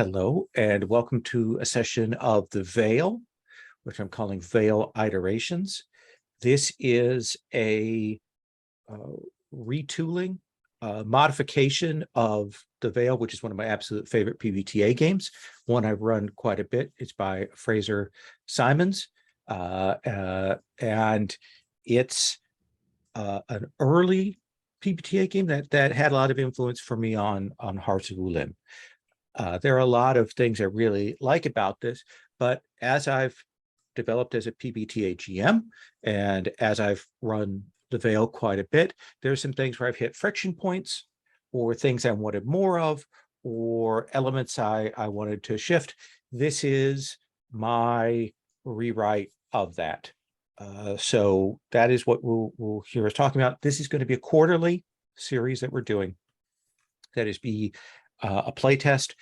Hello, and welcome to a session of the Veil, which I'm calling Veil Iterations. This is a retooling, modification of the Veil, which is one of my absolute favorite PbtA games. One I've run quite a bit. It's by Fraser Simons, and it's an early PbtA game that had a lot of influence for me on Hearts of Wulin. There are a lot of things I really like about this, but as I've developed as a PbtA GM and as I've run the Veil quite a bit, there's some things where I've hit friction points or things I wanted more of or elements I wanted to shift. This is my rewrite of that. So that is what we'll hear us talking about. This is going to be a quarterly series that we're doing. That is a playtest.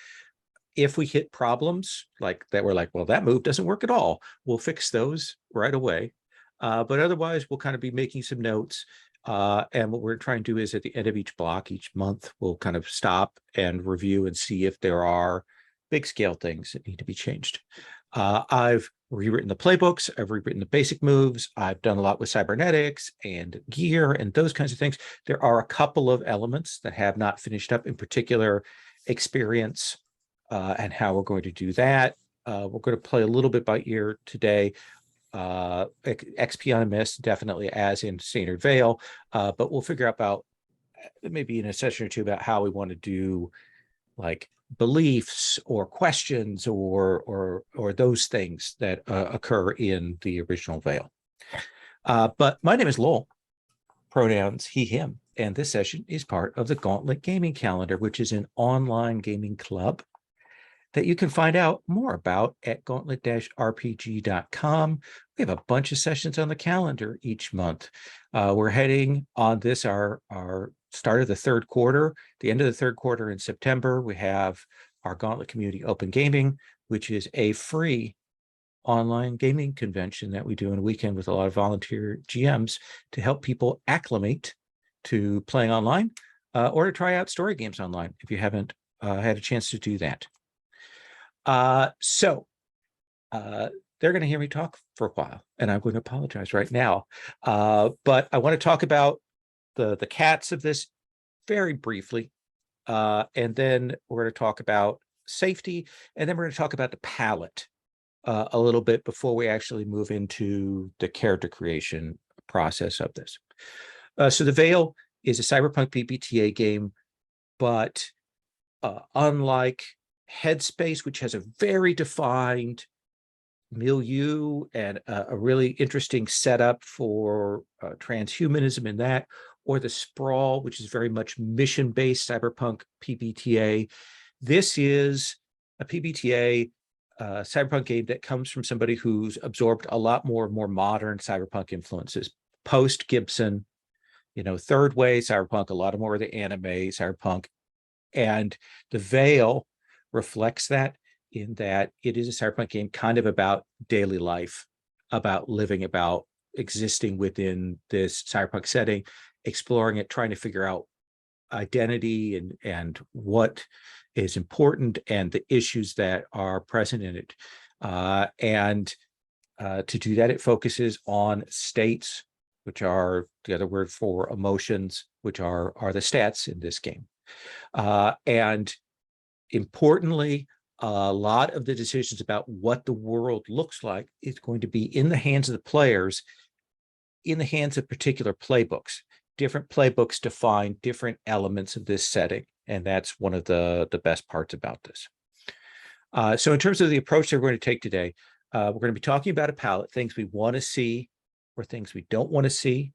If we hit problems like that, we're like, well, that move doesn't work at all, we'll fix those right away. But otherwise, we'll kind of be making some notes. And what we're trying to do is at the end of each block, each month, we'll kind of stop and review and see if there are big scale things that need to be changed. I've rewritten the playbooks, I've rewritten the basic moves, I've done a lot with cybernetics and gear and those kinds of things. There are a couple of elements that have not finished up, in particular experience and how we're going to do that. We're going to play a little bit by ear today. XP on a miss, definitely as in Standard Veil, but we'll figure out about maybe in a session or two about how we want to do like beliefs or questions or those things that occur in the original Veil. But my name is Lowell, pronouns he, him, and this session is part of the Gauntlet Gaming Calendar, which is an online gaming club that you can find out more about at gauntlet-rpg.com. We have a bunch of sessions on the calendar each month. We're heading on this, our start of the third quarter, the end of the third quarter in September. We have our Gauntlet Community Open Gaming, which is a free online gaming convention that we do in a weekend with a lot of volunteer GMs to help people acclimate to playing online or to try out story games online if you haven't had a chance to do that. They're going to hear me talk for a while, and I'm going to apologize right now. But I want to talk about the cats of this very briefly, and then we're going to talk about safety, and then we're going to talk about the palette a little bit before we actually move into the character creation process of this. So the Veil is a cyberpunk PbtA game, but unlike Headspace, which has a very defined milieu and a really interesting setup for transhumanism in that, or the Sprawl, which is very much mission-based cyberpunk PbtA. This is a PbtA cyberpunk game that comes from somebody who's absorbed a lot more modern cyberpunk influences. Post-Gibson, third way cyberpunk, a lot of more of the anime cyberpunk. And the Veil reflects that in that it is a cyberpunk game kind of about daily life, about living, about existing within this cyberpunk setting, exploring it, trying to figure out identity and what is important and the issues that are present in it. And to do that, it focuses on states, which are the other word for emotions, which are the stats in this game. And importantly, a lot of the decisions about what the world looks like is going to be in the hands of the players, in the hands of particular playbooks. Different playbooks define different elements of this setting, and that's one of the best parts about this. So in terms of the approach that we're going to take today, we're going to be talking about a palette, things we want to see or things we don't want to see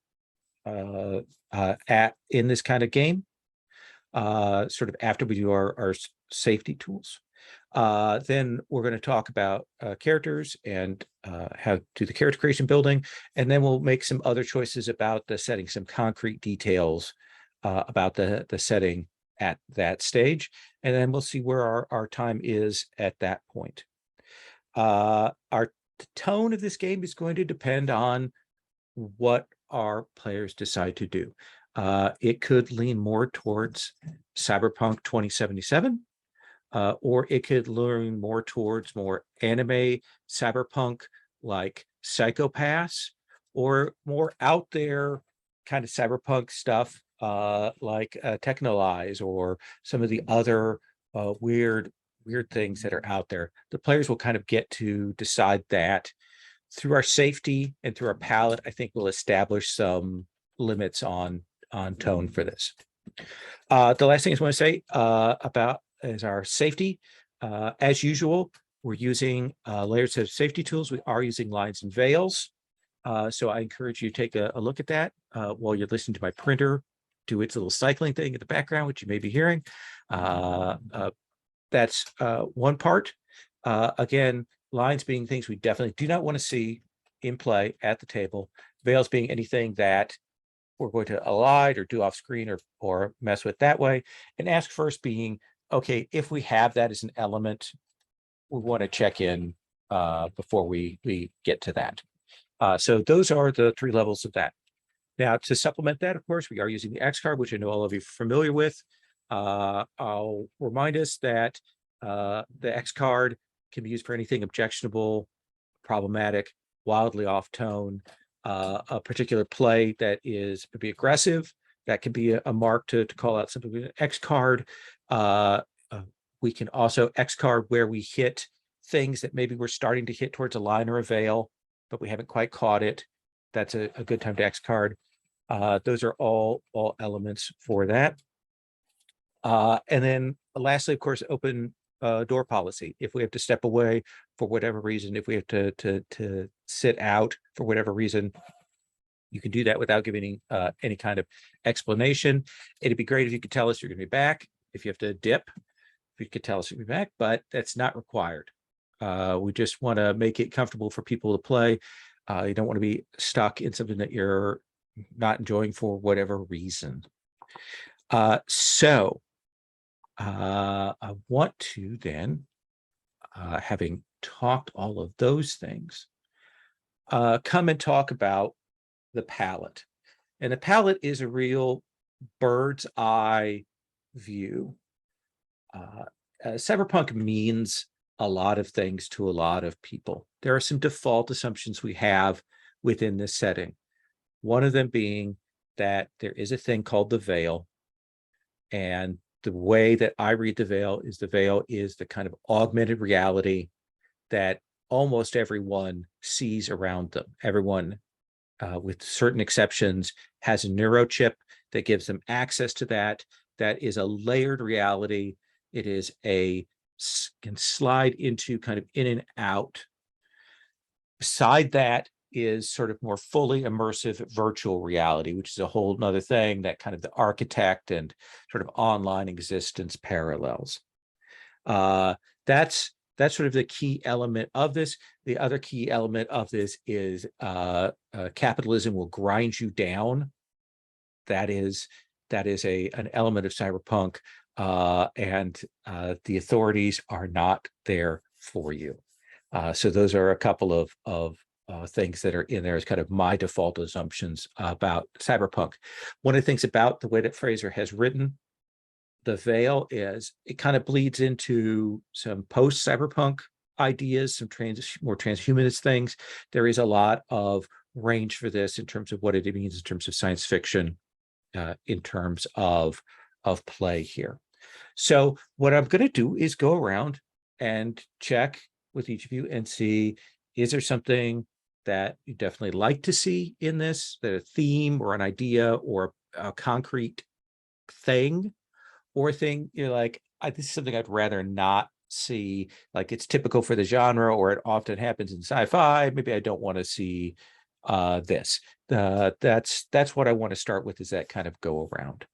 in this kind of game. Sort of after we do our safety tools. Then we're going to talk about characters and how to do the character creation building, and then we'll make some other choices about the setting, some concrete details about the setting at that stage, and then we'll see where our time is at that point. The tone of this game is going to depend on what our players decide to do. It could lean more towards Cyberpunk 2077. or it could lean more towards more anime, cyberpunk, like Psychopaths, or more out there kind of cyberpunk stuff, like Technolize, or some of the other weird things that are out there. The players will kind of get to decide that. Through our safety and through our palette, I think we'll establish some limits on tone for this. The last thing I want to say about is our safety. As usual, we're using layers of safety tools. We are using lines and veils. So I encourage you to take a look at that while you're listening to my printer do its little cycling thing in the background, which you may be hearing. That's one part. Again, lines being things we definitely do not want to see in play at the table. Veils being anything that we're going to elide or do off screen or mess with that way. And ask first being, okay, if we have that as an element, we want to check in before we get to that. So those are the 3 levels of that. Now, to supplement that, of course, we are using the X card, which I know all of you are familiar with. I'll remind us that the X card can be used for anything objectionable, problematic, wildly off tone, a particular play that is maybe aggressive. That can be a mark to call out something with an X card. We can also X card where we hit things that maybe we're starting to hit towards a line or a veil, but we haven't quite caught it. That's a good time to X card. Those are all elements for that. And then lastly, of course, open door policy. If we have to step away for whatever reason, if we have to sit out for whatever reason, you can do that without giving any kind of explanation. It'd be great if you could tell us you're going to be back. If you have to dip, if you could tell us you'll be back, but that's not required. We just want to make it comfortable for people to play. You don't want to be stuck in something that you're not enjoying for whatever reason. So I want to then, having talked all of those things, come and talk about the palette. And the palette is a real bird's eye view. Cyberpunk means a lot of things to a lot of people. There are some default assumptions we have within this setting. One of them being that there is a thing called the veil. And the way that I read the veil is the kind of augmented reality that almost everyone sees around them. Everyone, with certain exceptions, has a neurochip that gives them access to that. That is a layered reality. It is can slide into kind of in and out. Beside that is sort of more fully immersive virtual reality, which is a whole nother thing that kind of the architect and sort of online existence parallels. That's sort of the key element of this. The other key element of this is capitalism will grind you down. That is an element of cyberpunk, and the authorities are not there for you. So those are a couple of things that are in there as kind of my default assumptions about cyberpunk. One of the things about the way that Fraser has written the veil is it kind of bleeds into some post-cyberpunk ideas, some more transhumanist things. There is a lot of range for this in terms of what it means in terms of science fiction, in terms of play here. So what I'm going to do is go around and check with each of you and see, is there something that you definitely like to see in this, that a theme or an idea or a concrete thing, or a thing you're like, this is something I'd rather not see, like it's typical for the genre or it often happens in sci-fi. Maybe I don't want to see this. That's what I want to start with, is that kind of go around.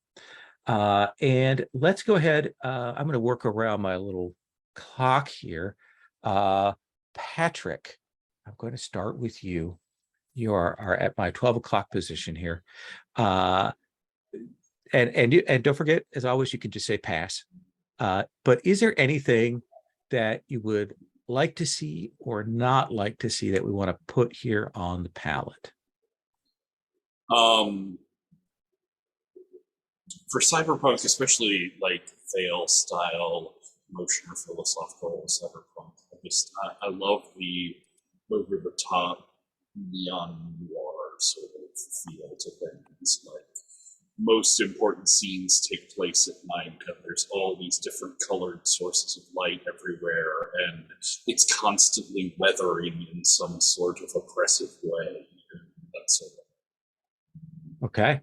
And let's go ahead. I'm going to work around my little clock here. Patrick, I'm going to start with you. You are at my 12 o'clock position here. And don't forget, as always, you can just say pass. But is there anything that you would like to see or not like to see that we want to put here on the palette? For cyberpunk, especially like veil style motion or philosophical cyberpunk. I love the over the top neon noir sort of feel to things. Like most important scenes take place at night, and there's all these different colored sources of light everywhere, and it's constantly weathering in some sort of oppressive way. That sort of. Okay.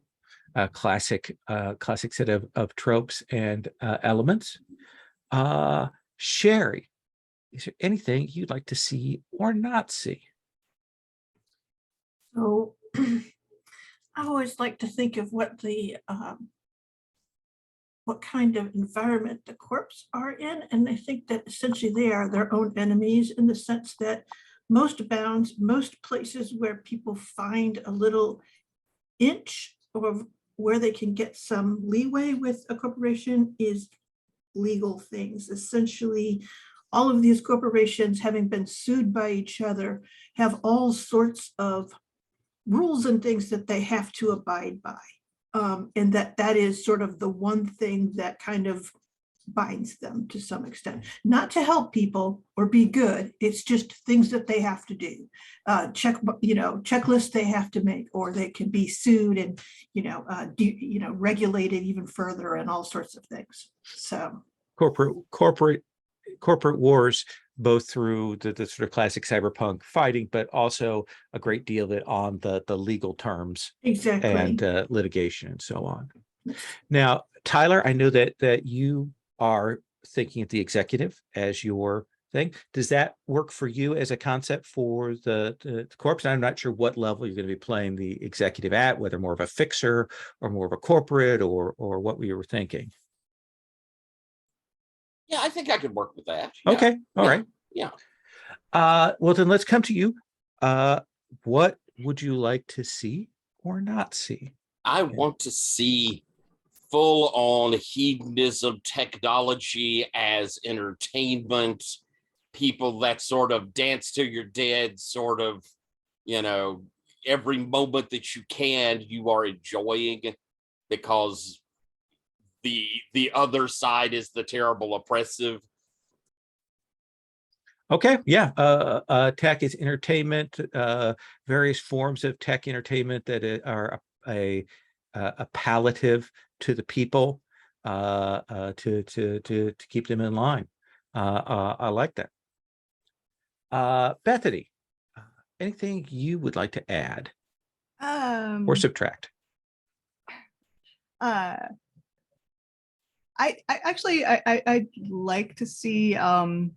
Classic set of tropes and elements. Sherry, is there anything you'd like to see or not see? So I always like to think of what kind of environment the corpse are in, and I think that essentially they are their own enemies, in the sense that most bounds, most places where people find a little inch of where they can get some leeway with a corporation is legal things. Essentially, all of these corporations, having been sued by each other, have all sorts of rules and things that they have to abide by. And that is sort of the one thing that kind of binds them to some extent. Not to help people or be good, it's just things that they have to do. Checklists they have to make, or they can be sued and regulated even further, and all sorts of things. So corporate wars, both through the sort of classic cyberpunk fighting, but also a great deal of it on the legal terms. Exactly. And litigation and so on. Now, Tyler, I know that you are thinking of the executive as your thing. Does that work for you as a concept for the corpse? I'm not sure what level you're going to be playing the executive at, whether more of a fixer or more of a corporate, or what we were thinking. Yeah, I think I could work with that. Yeah. Okay. All right. Yeah. Well, then let's come to you. What would you like to see or not see? I want to see full-on hedonism, technology as entertainment, people that sort of dance to your dead, sort of, every moment that you are enjoying, because the other side is the terrible oppressive. Okay, yeah. Tech is entertainment. Various forms of tech entertainment that are a palliative to the people, to keep them in line. I like that. Bethany, anything you would like to add or subtract? I'd like to see I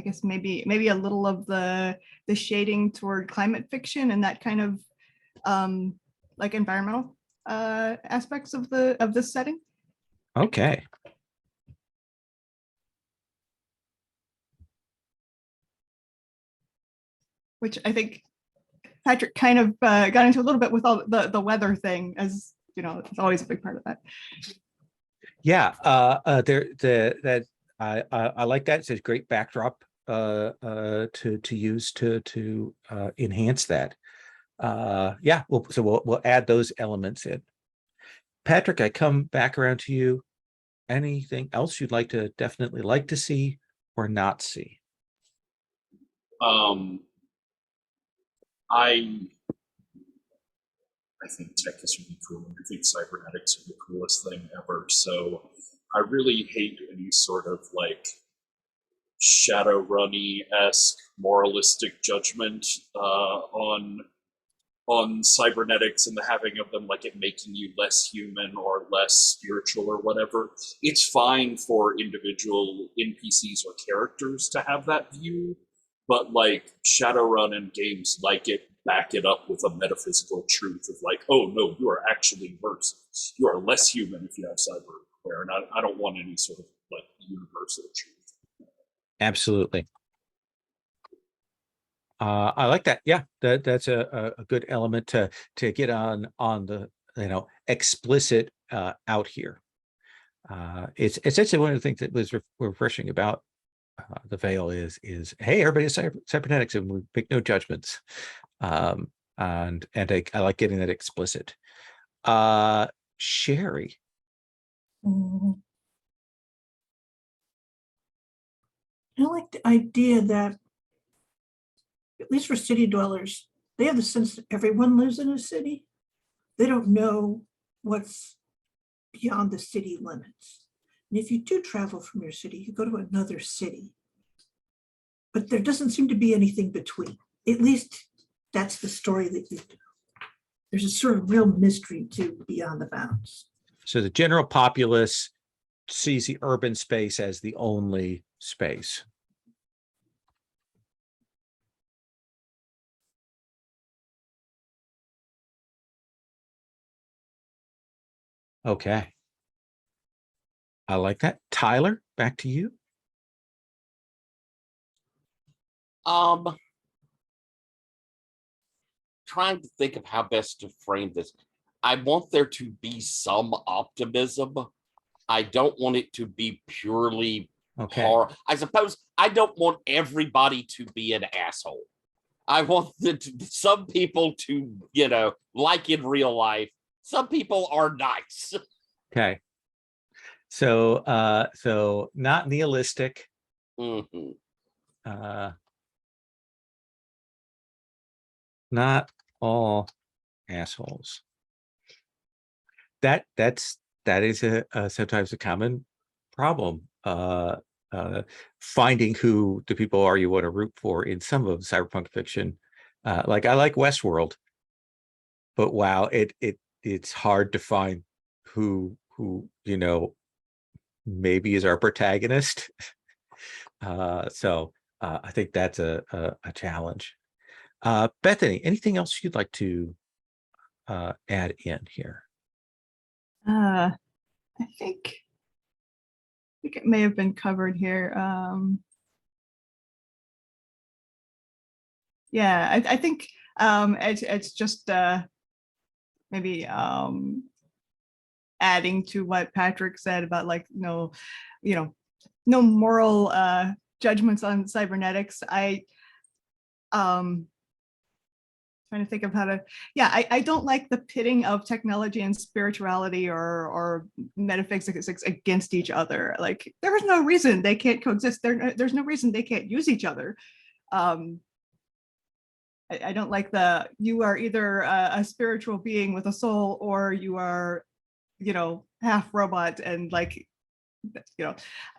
guess maybe a little of the shading toward climate fiction and that kind of like environmental aspects of this setting. Okay. Which I think Patrick kind of got into a little bit with all the weather thing, as it's always a big part of that. Yeah, I like that. It's a great backdrop to use to enhance that. Yeah, we'll add those elements in. Patrick, I come back around to you. Anything else you'd definitely like to see or not see? I think tech is really cool. I think cybernetics are the coolest thing ever. So I really hate any sort of like Shadowrunny-esque moralistic judgment on cybernetics and the having of them, like it making you less human or less spiritual or whatever. It's fine for individual NPCs or characters to have that view, but like Shadowrun and games like it back it up with a metaphysical truth of like, oh no, you are actually worse. You are less human if you have cyberware, and I don't want any sort of like universal truth. Absolutely. I like that. Yeah, that's a good element to get on the explicit out here. It's actually one of the things that was refreshing about the Veil is hey, everybody's cybernetics and we make no judgments. And I like getting that explicit. Sherry. I like the idea that, at least for city dwellers, they have the sense that everyone lives in a city. They don't know what's beyond the city limits. And if you do travel from your city, you go to another city. But there doesn't seem to be anything between. At least that's the story that you do. There's a sort of real mystery to Beyond the Bounds. So the general populace sees the urban space as the only space. Okay. I like that. Tyler, back to you. Trying to think of how best to frame this. I want there to be some optimism. I don't want it to be purely Okay. horror. I suppose I don't want everybody to be an asshole. I want some people to, like in real life, some people are nice. Okay. So so not nihilistic. Mhm. Not all assholes. That is a sometimes a common problem. Finding who the people are you want to root for in some of cyberpunk fiction. Like I like Westworld, but wow, it's hard to find who maybe is our protagonist. So I think that's a challenge. Bethany, anything else you'd like to add in here? I think it may have been covered here. Yeah, I think it's just maybe adding to what Patrick said about like no moral judgments on cybernetics. Trying to think of how to, I don't like the pitting of technology and spirituality or metaphysics against each other. Like there is no reason they can't coexist. There's no reason they can't use each other. I don't like you are either a spiritual being with a soul or you are, half robot and like,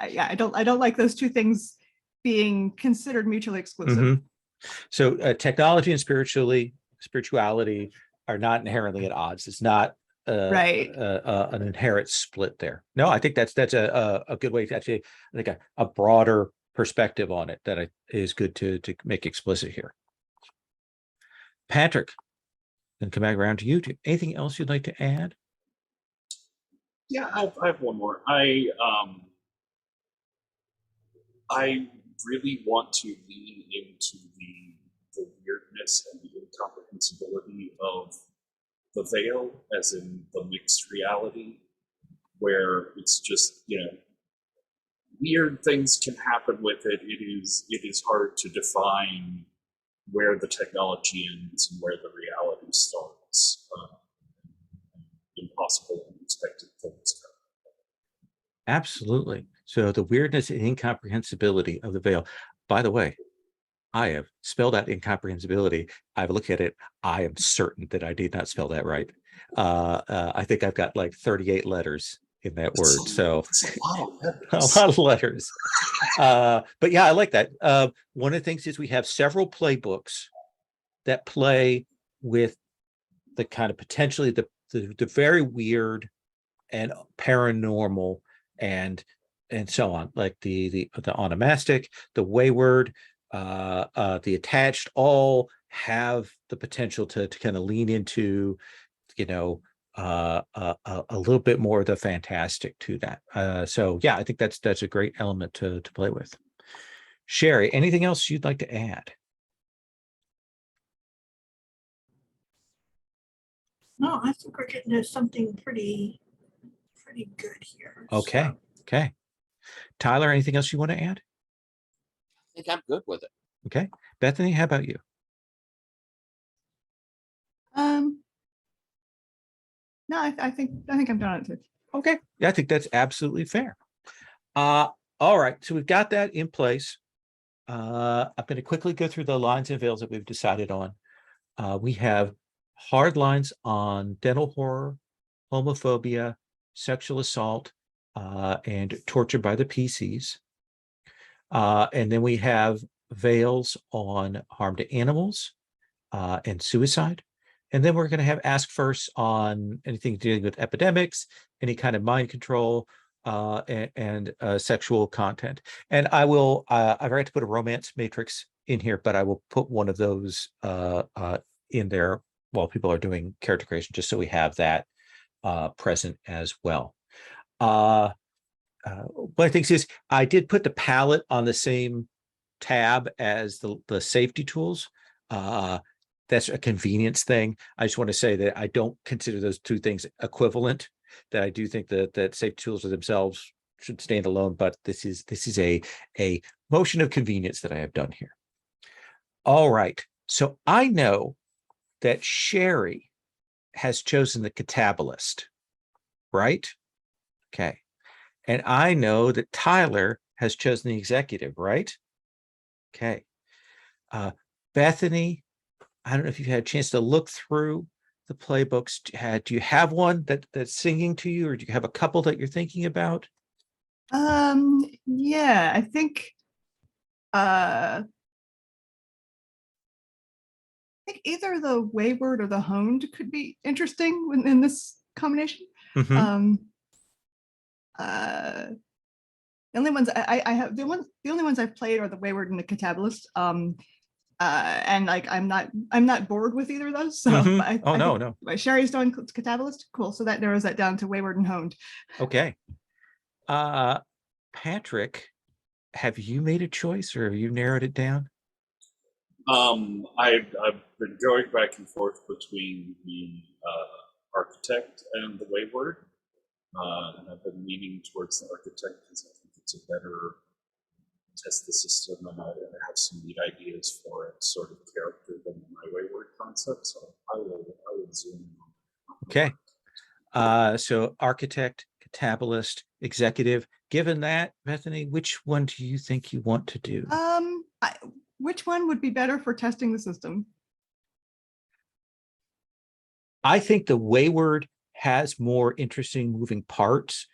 I don't like those two things being considered mutually exclusive. Mm-hmm. So technology and spirituality are not inherently at odds. It's not right. An inherent split there. No, I think that's a good way to actually, I think a broader perspective on it that is good to make explicit here. Patrick, then come back around to you. Anything else you'd like to add? Yeah, I have one more. I really want to lean into the weirdness and the incomprehensibility of the veil, as in the mixed reality, where it's just, weird things can happen with it. It is hard to define where the technology ends and where the reality starts. Impossible and unexpected things happen. Absolutely. So the weirdness and incomprehensibility of the veil. By the way, I have spelled out incomprehensibility. I've looked at it. I am certain that I did not spell that right. I think I've got like 38 letters in that word. So it's a lot of letters. A lot of letters. But yeah, I like that. One of the things is we have several playbooks that play with the kind of potentially the very weird and paranormal and so on, like the onomastic, the wayward, the attached, all have the potential to kind of lean into, a little bit more of the fantastic to that. So yeah, I think that's a great element to play with. Sherry, anything else you'd like to add? No, I think we're getting to something pretty good here. Okay. So, Okay. Tyler, anything else you want to add? I think I'm good with it. Okay. Bethany, how about you? No, I think I'm done with it. Okay. Yeah, I think that's absolutely fair. All right. So we've got that in place. I'm going to quickly go through the lines and veils that we've decided on. We have hard lines on dental horror, homophobia, sexual assault, and torture by the PCs. And then we have veils on harm to animals and suicide. And then we're going to have ask first on anything dealing with epidemics, any kind of mind control, and sexual content. And I will, I forgot to put a romance matrix in here, but I will put one of those in there while people are doing character creation, just so we have that present as well. One of the things is I did put the palette on the same tab as the safety tools. That's a convenience thing. I just want to say that I don't consider those two things equivalent, that I do think that safety tools themselves should stand alone, but this is a motion of convenience that I have done here. All right. So I know that Sherry has chosen the catabolist, right? Okay. And I know that Tyler has chosen the executive, right? Okay. Bethany, I don't know if you've had a chance to look through the playbooks. Do you have one that's singing to you, or do you have a couple that you're thinking about? Yeah, I think either the wayward or the honed could be interesting in this combination. Mhm. The only ones I have, the only ones I've played are the wayward and the catabolist. And like I'm not bored with either of those. So Mhm. but Oh, I no, think no. Sherry's doing catabolist. Cool. So that narrows that down to wayward and honed. Okay. Patrick, have you made a choice, or have you narrowed it down? I've been going back and forth between the architect and the wayward, and I've been leaning towards the architect because I think it's a better test the system, and I have some neat ideas for it, sort of character than my wayward concept. So I will zoom in on Okay. So architect, catabolist, executive. Given that, Bethany, which one do you think you want to do? Which one would be better for testing the system? I think the wayward has more interesting moving parts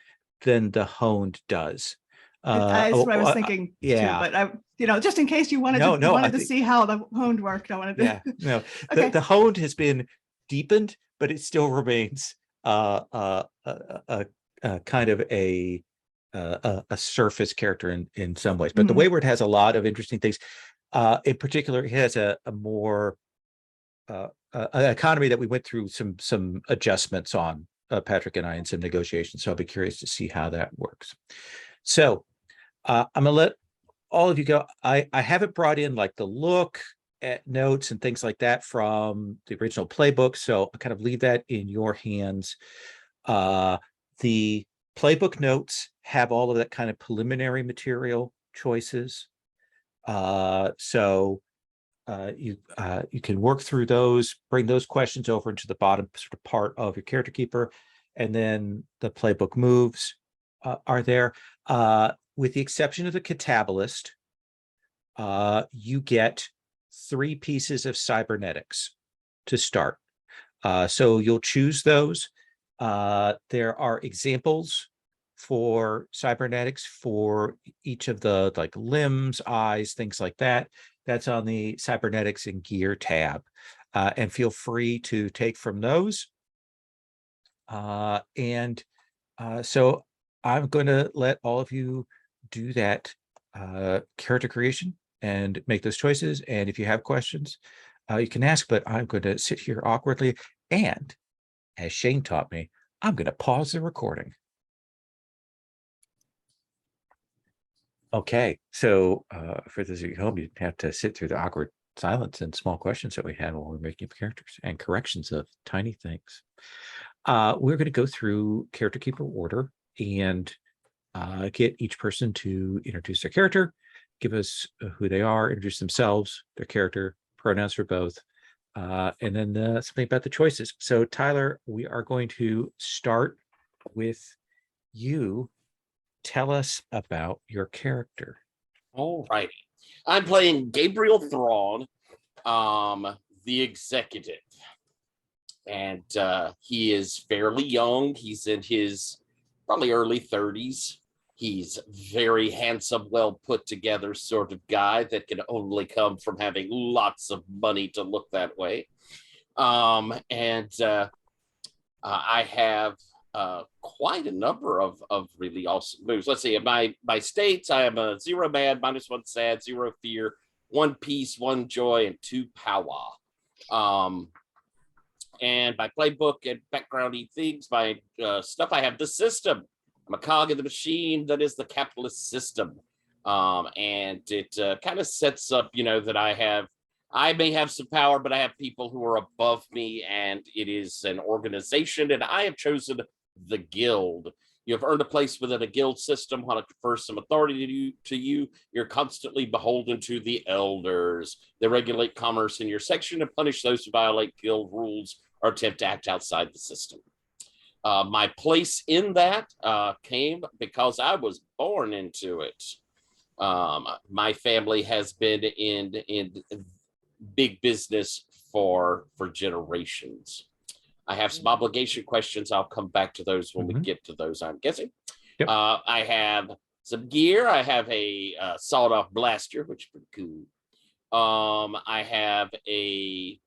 than the honed does. That's what I was thinking yeah. too, but I, just in case you wanted to see how the honed worked, I wanted to. Yeah, no, Okay. the honed has been deepened, but it still remains kind of a surface character in some ways. But the wayward has a lot of interesting things. In particular, it has a more an economy that we went through some adjustments on, Patrick and I, in some negotiations. So I'll be curious to see how that works. So I'm gonna let all of you go. I haven't brought in like the look at notes and things like that from the original playbook, so I kind of leave that in your hands. The playbook notes have all of that kind of preliminary material choices. So you can work through those, bring those questions over into the bottom sort of part of your character keeper, and then the playbook moves are there. With the exception of the catabolist, you get 3 pieces of cybernetics to start. So you'll choose those. There are examples for cybernetics for each of the like limbs, eyes, things like that. That's on the cybernetics and gear tab. And feel free to take from those. So I'm going to let all of you do that character creation and make those choices. And if you have questions, you can ask, but I'm going to sit here awkwardly. And as Shane taught me, I'm going to pause the recording. Okay, so for those of you at home, you didn't have to sit through the awkward silence and small questions that we had while we were making up characters and corrections of tiny things. We're going to go through character keeper order and get each person to introduce their character, give us who they are, introduce themselves, their character, pronouns for both, and then something about the choices. So Tyler, we are going to start with you. Tell us about your character. All righty. I'm playing Gabriel Thrawn, the executive. And he is fairly young. He's in his probably early 30s. He's very handsome, well put together sort of guy that can only come from having lots of money to look that way. I have quite a number of really awesome moves. Let's see, my states, I am a 0 mad, -1 sad, 0 fear, 1 peace, 1 joy, and 2 power. And my playbook and backgroundy things, my stuff, I have the system. I'm a cog in the machine that is the capitalist system. And it kind of sets up, that I may have some power, but I have people who are above me, and it is an organization, and I have chosen the guild. You have earned a place within a guild system. While it confers some authority to you, you're constantly beholden to the elders. They regulate commerce in your section and punish those who violate guild rules or attempt to act outside the system. My place in that came because I was born into it. My family has been in big business for generations. I have some obligation questions. I'll come back to those when we get to those, I'm guessing. Yep. I have some gear. I have a sawed-off blaster, which is pretty cool. I have a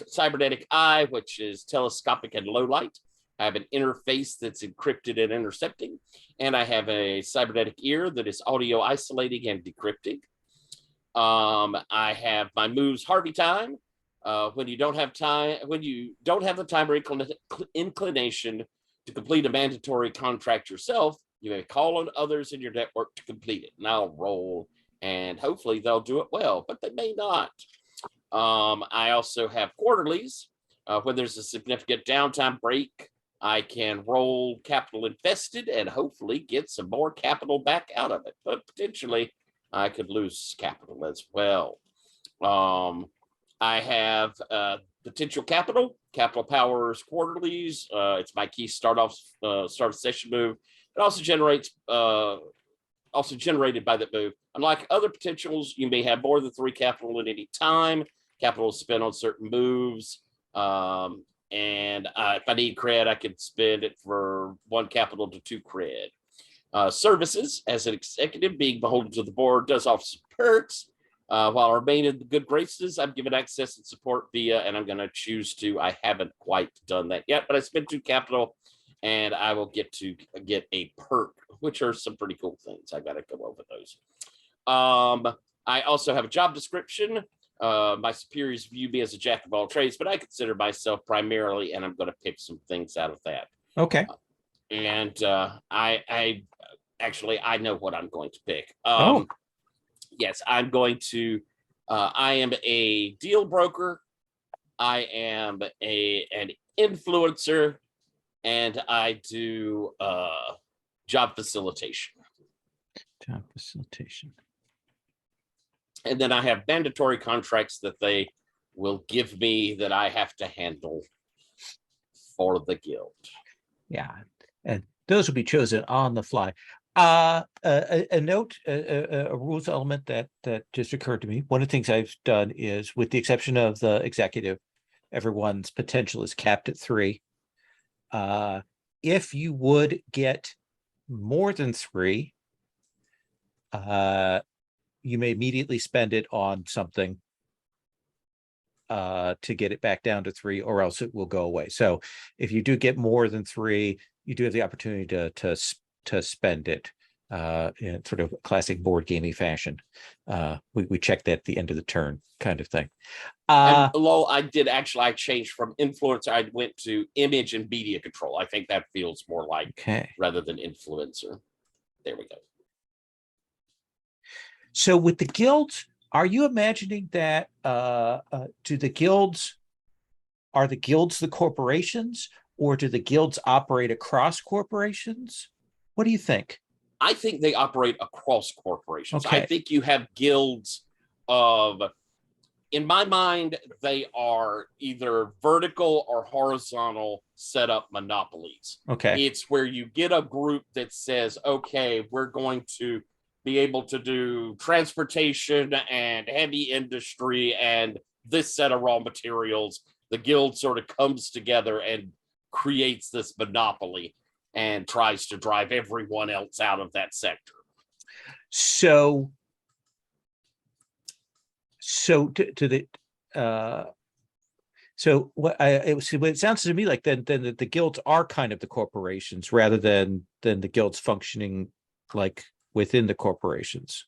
cybernetic eye, which is telescopic and low light. I have an interface that's encrypted and intercepting. And I have a cybernetic ear that is audio isolating and decrypting. I have my moves Harvey time. When you don't have the time or inclination to complete a mandatory contract yourself, you may call on others in your network to complete it. And I'll roll, and hopefully they'll do it well, but they may not. I also have quarterlies. When there's a significant downtime break, I can roll capital invested and hopefully get some more capital back out of it. But potentially, I could lose capital as well. I have potential capital powers quarterlies. It's my key start of session move. It also generated by that move. Unlike other potentials, you may have more than 3 capital at any time. Capital is spent on certain moves. And if I need cred, I can spend it for 1 capital to 2 cred. Services, as an executive, being beholden to the board, does offer some perks. While I remain in the good graces, I'm given access and support via, and I'm going to choose to. I haven't quite done that yet, but I spent 2 capital, and I will get a perk, which are some pretty cool things. I got to go over those. I also have a job description. My superiors view me as a jack of all trades, but I consider myself primarily, and I'm going to pick some things out of that. Okay. And I know what I'm going to pick. Yes, I'm going to. I am a deal broker. I am an influencer, and I do job facilitation. Job facilitation. And then I have mandatory contracts that they will give me that I have to handle for the guild. Yeah, and those will be chosen on the fly. A note, a rules element that just occurred to me. One of the things I've done is, with the exception of the executive, everyone's potential is capped at 3. If you would get more than 3, you may immediately spend it on something to get it back down to 3, or else it will go away. So if you do get more than 3, you do have the opportunity to spend it in sort of classic board gamey fashion. We check that at the end of the turn, kind of thing. And Lowell, I changed from influencer. I went to image and media control. I think that feels more like rather than influencer. There we go. So with the guilds, are you imagining that are the guilds the corporations, or do the guilds operate across corporations? What do you think? I think they operate across corporations. Okay. I think you have guilds of, in my mind, they are either vertical or horizontal setup monopolies. Okay. It's where you get a group that says, okay, we're going to be able to do transportation and heavy industry and this set of raw materials. The guild sort of comes together and creates this monopoly and tries to drive everyone else out of that sector. So it sounds to me like then the guilds are kind of the corporations rather than the guilds functioning like within the corporations.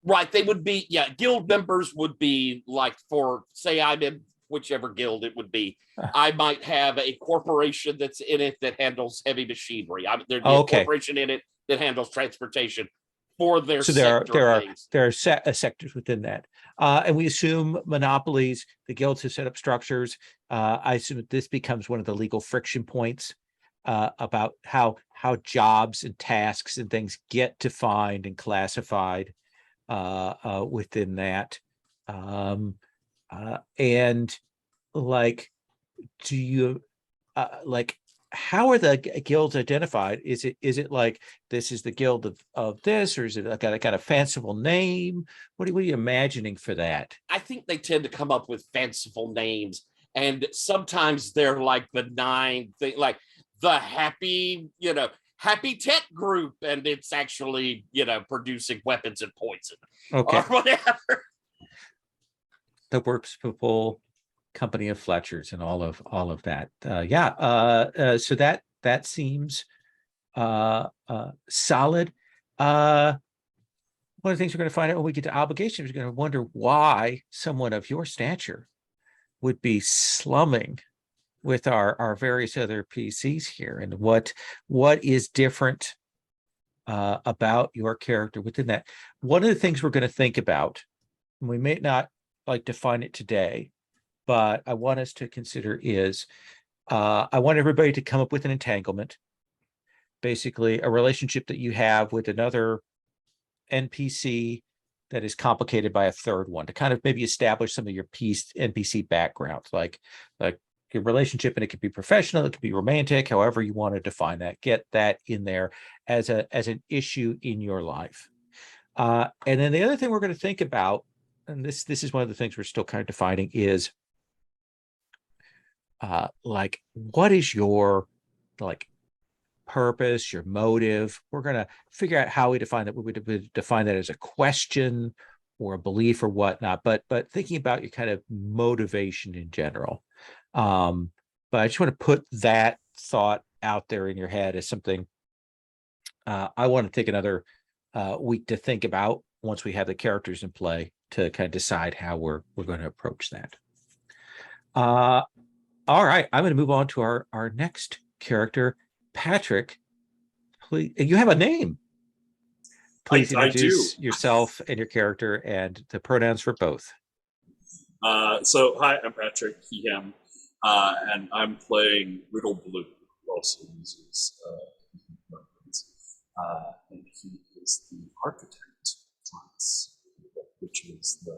Right, they would be, yeah, guild members would be like, for say I'm in whichever guild it would be, I might have a corporation that's in it that handles heavy machinery. There'd be a corporation in it that handles transportation for their So there are sectors within that, and we assume monopolies. The guilds have set up structures. I assume that this becomes one of the legal friction points about how jobs and tasks and things get defined and classified within that. And like, do you like, how are the guilds identified? Is it like this is the guild of this, or is it got a fanciful name? What are you imagining for that? I think they tend to come up with fanciful names, and sometimes they're like benign thing, like the happy tech group, and it's actually producing weapons and poison, Okay, or whatever. The Works People Company of Fletchers and all of that. So that seems solid. One of the things we're going to find out when we get to obligations, we're going to wonder why someone of your stature would be slumming with our various other PCs here, and what is different about your character within that. One of the things we're going to think about, and we may not like define it today, but I want us to consider is, I want everybody to come up with an entanglement, basically a relationship that you have with another NPC that is complicated by a third one, to kind of maybe establish some of your NPC backgrounds, like your relationship, and it could be professional, it could be romantic, however you want to define that. Get that in there as an issue in your life. And then the other thing we're going to think about, and this is one of the things we're still kind of defining, is like, what is your like purpose, your motive? We're going to figure out how we define that. We would define that as a question or a belief or whatnot, but thinking about your kind of motivation in general. But I just want to put that thought out there in your head as something I want to take another week to think about once we have the characters in play, to kind of decide how we're going to approach that. All right, I'm going to move on to our next character, Patrick. Please, you have a name. Please introduce yourself and your character and the pronouns for both. So hi, I'm Patrick, he, him, and I'm playing Riddle Blue, who also uses weapons. And he is the architect class, which is the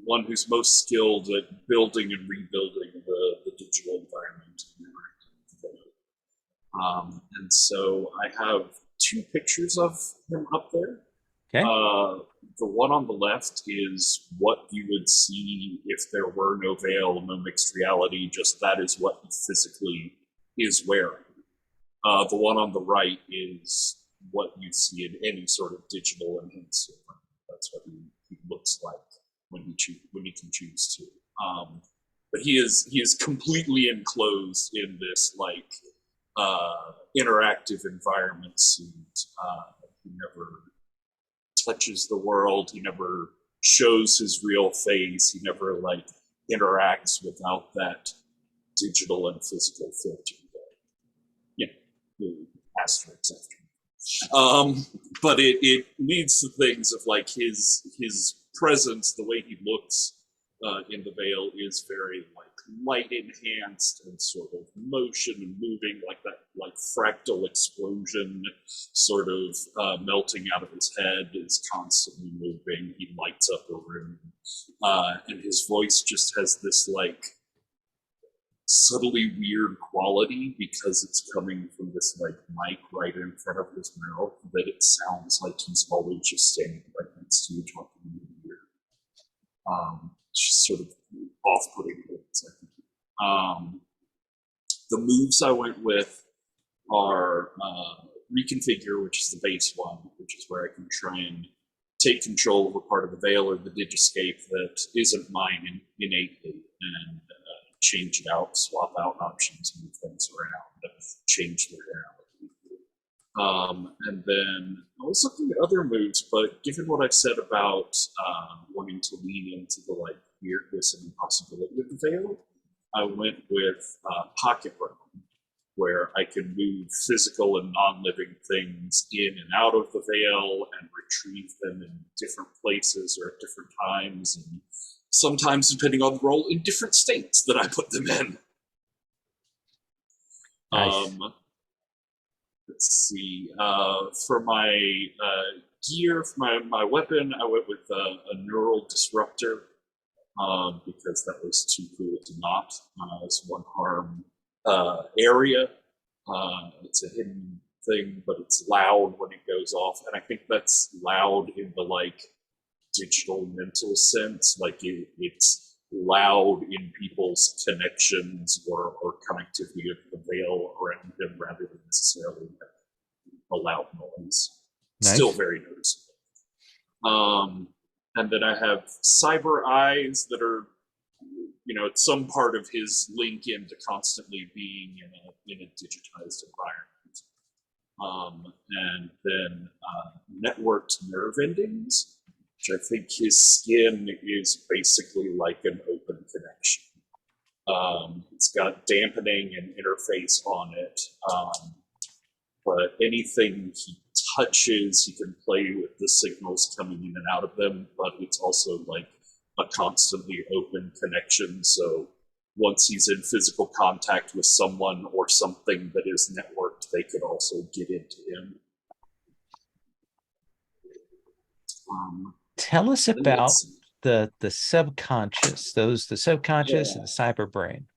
one who's most skilled at building and rebuilding the digital environment. And so I have two pictures of him up there. Okay. The one on the left is what you would see if there were no veil, no mixed reality, just that is what he physically is wearing. The one on the right is what you see in any sort of digital enhanced environment. That's what he looks like when he can choose to. But he is completely enclosed in this like interactive environment suit. He never touches the world. He never shows his real face. He never like interacts without that digital and physical filter. The asterisks after. But it leads to things of like his presence, the way he looks in the veil is very like light enhanced and sort of motion and moving, like that like fractal explosion sort of melting out of his head is constantly moving. He lights up a room, and his voice just has this like subtly weird quality because it's coming from this like mic right in front of his mouth that it sounds like he's always just standing right next to you talking in your ear. It's just sort of off-putting. The moves I went with are reconfigure, which is the base one, which is where I can try and take control of a part of the veil or the digiscape that isn't mine innately, and change it out, swap out options, move things around, change the reality. And then I was looking at other moves, but given what I said about wanting to lean into the like weirdness and impossibility of the veil, I went with Pocket Realm, where I can move physical and non-living things in and out of the veil and retrieve them in different places or at different times, and sometimes, depending on the role, in different states that I put them in. Nice. Let's see. For my gear, for my weapon, I went with a neural disruptor because that was too cool to not. It's one harm area. It's a hidden thing, but it's loud when it goes off, and I think that's loud in the like digital mental sense, like it's loud in people's connections or connectivity of the veil around them rather than necessarily a loud noise. Nice. Still very noticeable. And then I have cyber eyes that are, you know, it's some part of his link into constantly being in a digitized environment. And then networked nerve endings, which I think his skin is basically like an open connection. It's got dampening and interface on it, but anything he touches, he can play with the signals coming in and out of them, but it's also like a constantly open connection. So once he's in physical contact with someone or something that is networked, they could also get into him. Tell us about the subconscious, the subconscious and the cyber brain.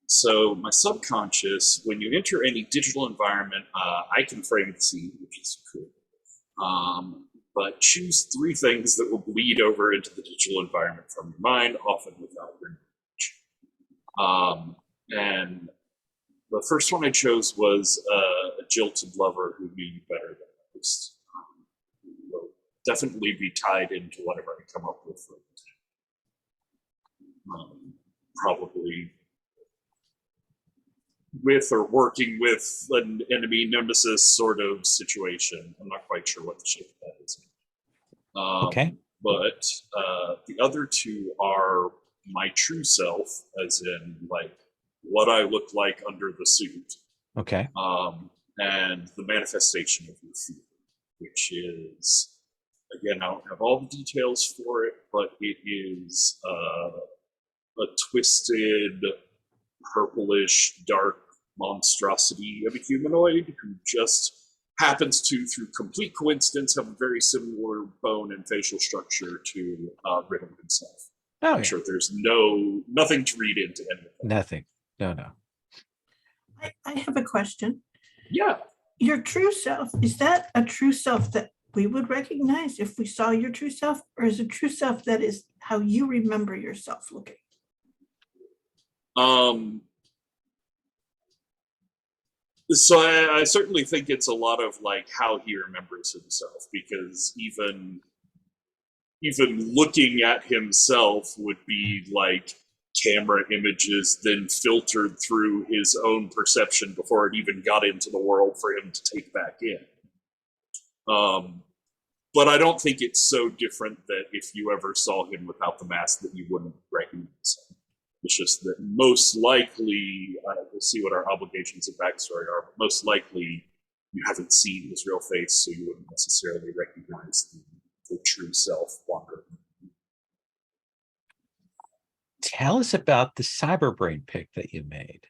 So my subconscious, when you enter any digital environment, I can frame the scene, which is cool. But choose 3 things that will bleed over into the digital environment from your mind, often without your knowledge. And the first one I chose was a jilted lover who knew you better than most. Will definitely be tied into whatever I come up with. Probably with or working with an enemy nemesis sort of situation. I'm not quite sure what the shape of that is. Okay. But the other 2 are my true self, as in like what I look like under the suit. Okay. And the manifestation of your fear, which is, again, I don't have all the details for it, but it is a twisted, purplish, dark monstrosity of a humanoid who just happens to, through complete coincidence, have a very similar bone and facial structure to Riddle himself. Oh, I'm sure there's nothing to read into any of that. Nothing. No. I have a question. Yeah. Your true self, is that a true self that we would recognize if we saw your true self, or is a true self that is how you remember yourself looking? So I certainly think it's a lot of like how he remembers himself, because even looking at himself would be like camera images then filtered through his own perception before it even got into the world for him to take back in. But I don't think it's so different that if you ever saw him without the mask that you wouldn't recognize him. It's just that most likely, we'll see what our obligations of backstory are, but most likely you haven't seen his real face, so you wouldn't necessarily recognize the true self wandering. Tell us about the cyber brain pick that you made.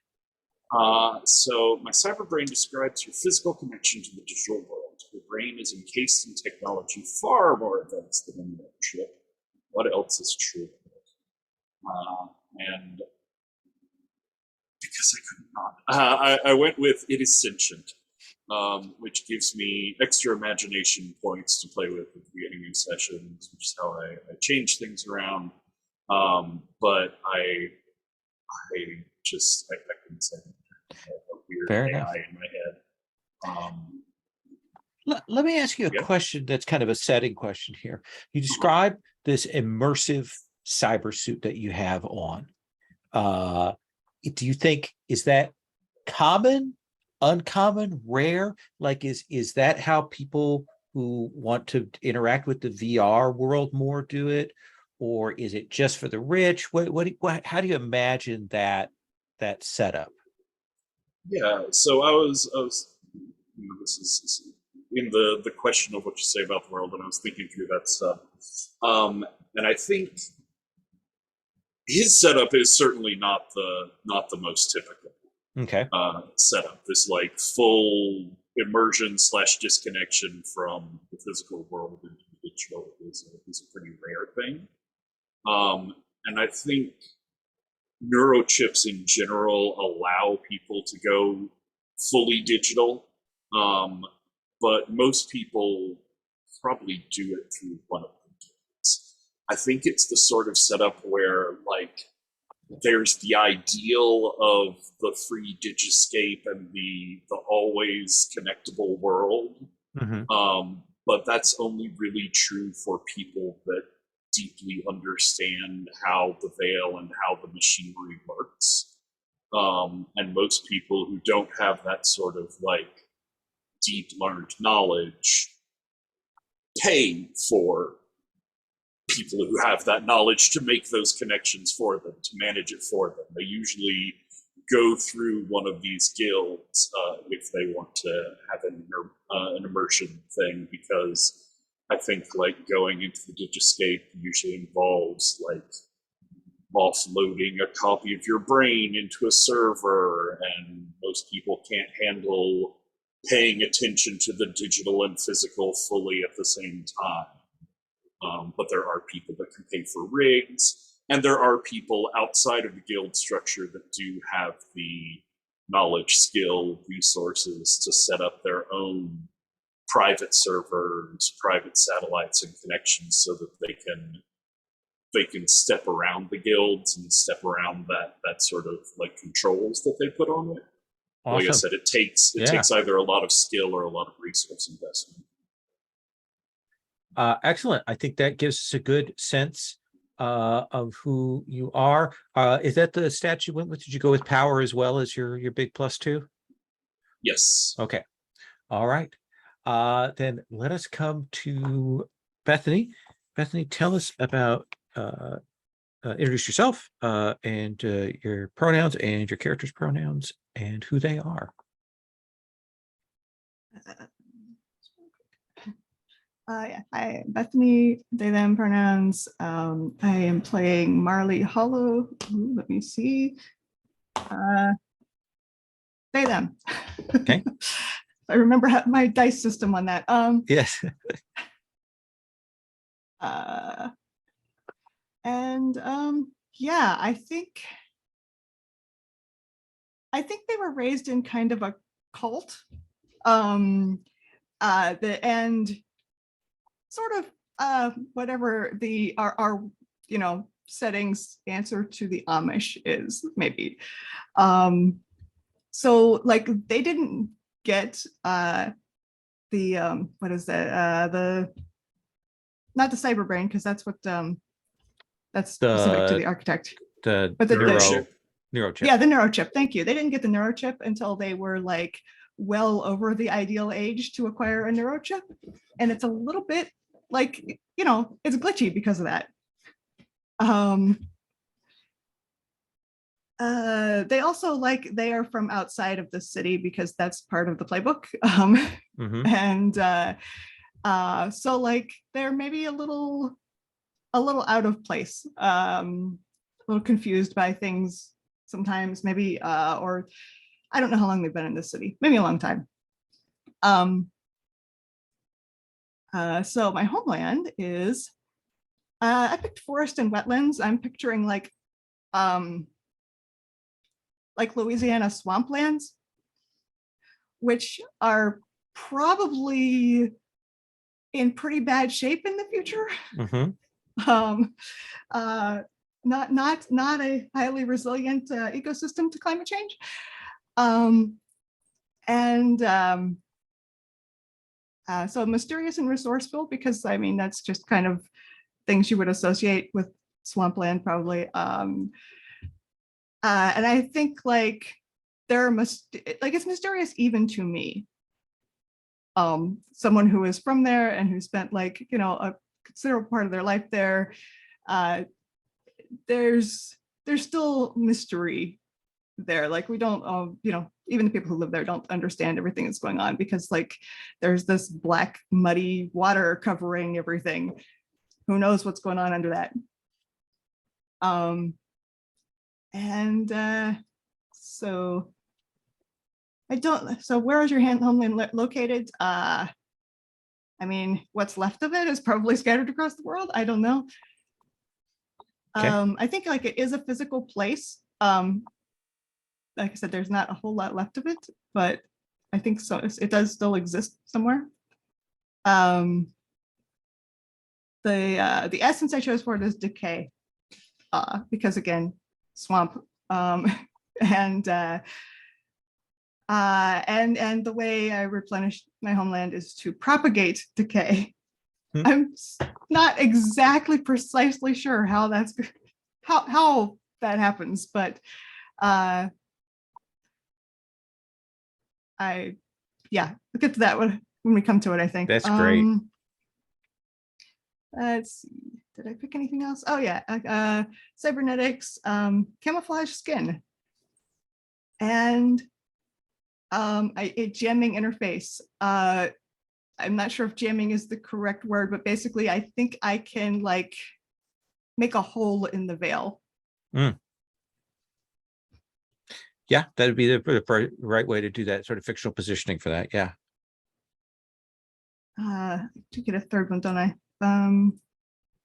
So my cyber brain describes your physical connection to the digital world. Your brain is encased in technology far more advanced than any other chip. What else is true? And because I couldn't not. I went with It Is Sentient, which gives me extra imagination points to play with at the beginning of sessions, which is how I change things around. But I couldn't say a weird Fair AI enough. in my head. Let me ask you a Yeah. question that's kind of a setting question here. You describe this immersive cyber suit that you have on. Do you think, is that common, uncommon, rare? Like, is that how people who want to interact with the VR world more do it? Or is it just for the rich? How do you imagine that setup? Yeah, so I was this is in the question of what you say about the world, and I was thinking through that stuff. And I think his setup is certainly not the most typical Okay. setup. This like full immersion / disconnection from the physical world into the digital is a pretty rare thing. And I think neurochips in general allow people to go fully digital, but most people probably do it through one of the games. I think it's the sort of setup where like there's the ideal of the free digiscape and the always connectable world, but that's only really true for people that deeply understand how the veil and how the machinery works. And most people who don't have that sort of like deep learned knowledge pay for people who have that knowledge to make those connections for them, to manage it for them. They usually go through one of these guilds if they want to have an immersion thing, because I think like going into the digiscape usually involves like offloading a copy of your brain into a server, and most people can't handle paying attention to the digital and physical fully at the same time. But there are people that can pay for rigs, and there are people outside of the guild structure that do have the knowledge, skill, resources to set up their own private servers, private satellites and connections so that they can step around the guilds and step around that sort of like controls that they put on it. Awesome. Like I said, it takes either a lot of skill or a lot of resource investment. Excellent. I think that gives us a good sense of who you are. Is that the stat you went with? Did you go with power as well as your big +2? Yes. Okay. All right. Then let us come to Bethany. Bethany, tell us about, introduce yourself and your pronouns and your character's pronouns and who they are. Yeah, hi, Bethany, they, them pronouns. I am playing Marley Hollow. Ooh, let me see. They, them. Okay. I remember my dice system on that. Yes. Yeah, I think they were raised in kind of a cult. And sort of whatever our settings answer to the Amish is, maybe. So like they didn't get the what is that, the, not the cyber brain, because that's what that's specific to the architect, The but the neurochip. Yeah, the neurochip. Thank you. They didn't get the neurochip until they were like well over the ideal age to acquire a neurochip, and it's a little bit like, it's glitchy because of that. They also they are from outside of the city because that's part of the playbook. And so like they're maybe a little out of place, a little confused by things sometimes, maybe, or I don't know how long they've been in this city, maybe a long time. So my homeland is, I picked forest and wetlands. I'm picturing like like Louisiana swamplands, which are probably in pretty bad shape in the future. Mm-hmm. Not a highly resilient ecosystem to climate change. So mysterious and resourceful, because I mean, that's just kind of things you would associate with swampland probably. And I think like it's mysterious even to me. Someone who is from there and who spent like, you know, a considerable part of their life there. There's still mystery there. Like we don't, you know, even the people who live there don't understand everything that's going on, because like there's this black muddy water covering everything. Who knows what's going on under that? So I don't. So where is your homeland located? I mean, what's left of it is probably scattered across the world. I don't know. Okay. I think like it is a physical place. Like I said, there's not a whole lot left of it, but I think so. It does still exist somewhere. The essence I chose for it is decay, because again, swamp, and the way I replenish my homeland is to propagate decay. I'm not exactly precisely sure how that's how that happens, but we'll get to that when we come to it, I think. That's great. Let's see. Did I pick anything else? Oh yeah, cybernetics, camouflage skin, and a jamming interface. I'm not sure if jamming is the correct word, but basically I think I can like make a hole in the veil. Yeah, that'd be the right way to do that sort of fictional positioning for that. Yeah. To get a third one, don't I?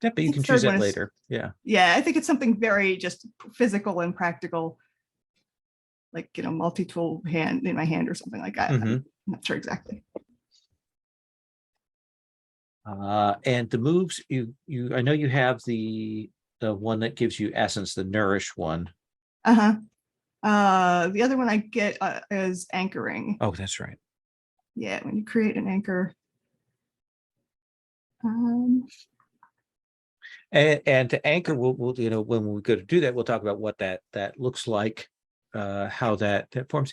Yeah, but you can choose that later. Yeah. Yeah, I think it's something very just physical and practical, like, you know, multi-tool hand in my hand or something like that. I'm not sure exactly. And the moves I know you have the one that gives you essence, the nourish one. The other one I get is anchoring. Oh, that's right. Yeah, when you create an anchor. And to anchor, we'll you know, when we go to do that, we'll talk about what that looks like, how that forms.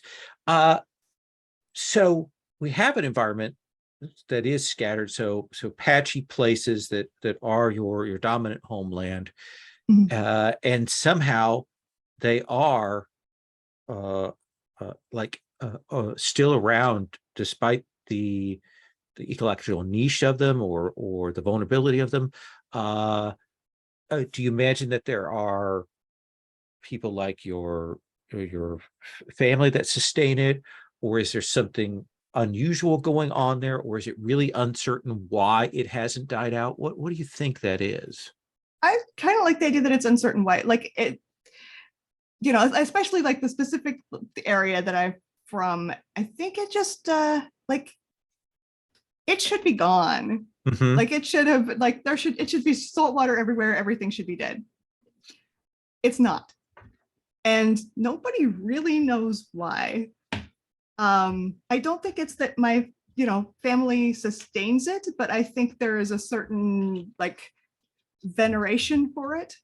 So we have an environment that is scattered, so patchy places that are your dominant homeland, and somehow they are still around despite the ecological niche of them or the vulnerability of them. Do you imagine that there are people like your family that sustain it, or is there something unusual going on there, or is it really uncertain why it hasn't died out? What do you think that is? I kind of like the idea that it's uncertain why, like it, you know, especially like the specific area that I'm from. I think it just like it should be gone. Like it should have, like it should be salt water everywhere. Everything should be dead. It's not. And nobody really knows why. I don't think it's that my, you know, family sustains it, but I think there is a certain like veneration for it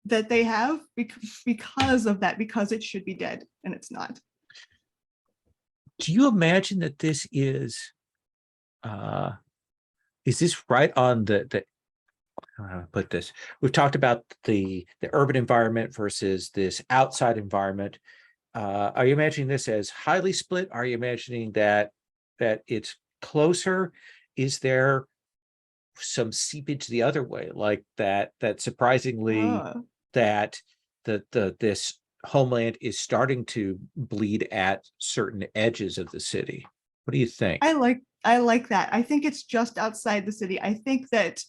that they have because of that, because it should be dead and it's not. Do you imagine that this is this right on the put this? We've talked about the urban environment versus this outside environment. Are you imagining this as highly split? Are you imagining that it's closer? Is there some seepage the other way, like that surprisingly that this homeland is starting to bleed at certain edges of the city? What do you think? I like that. I think it's just outside the city. I think that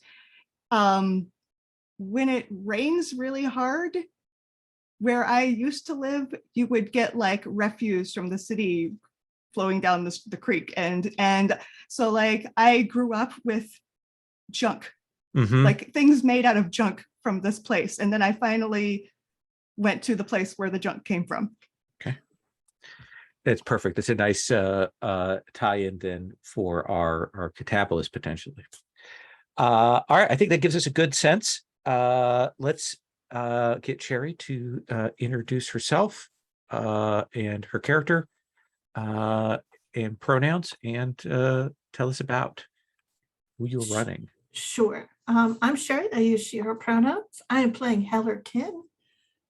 when it rains really hard, where I used to live, you would get like refuse from the city flowing down the creek. And so like I grew up with junk, Mhm. like things made out of junk from this place. And then I finally went to the place where the junk came from. Okay. That's perfect. That's a nice tie-in then for our catabolist potentially. All right, I think that gives us a good sense. Let's get Sherry to introduce herself and her character and pronouns, and tell us about who you're running. Sure. I'm Sherry. I use she, her pronouns. I am playing Heller Tin,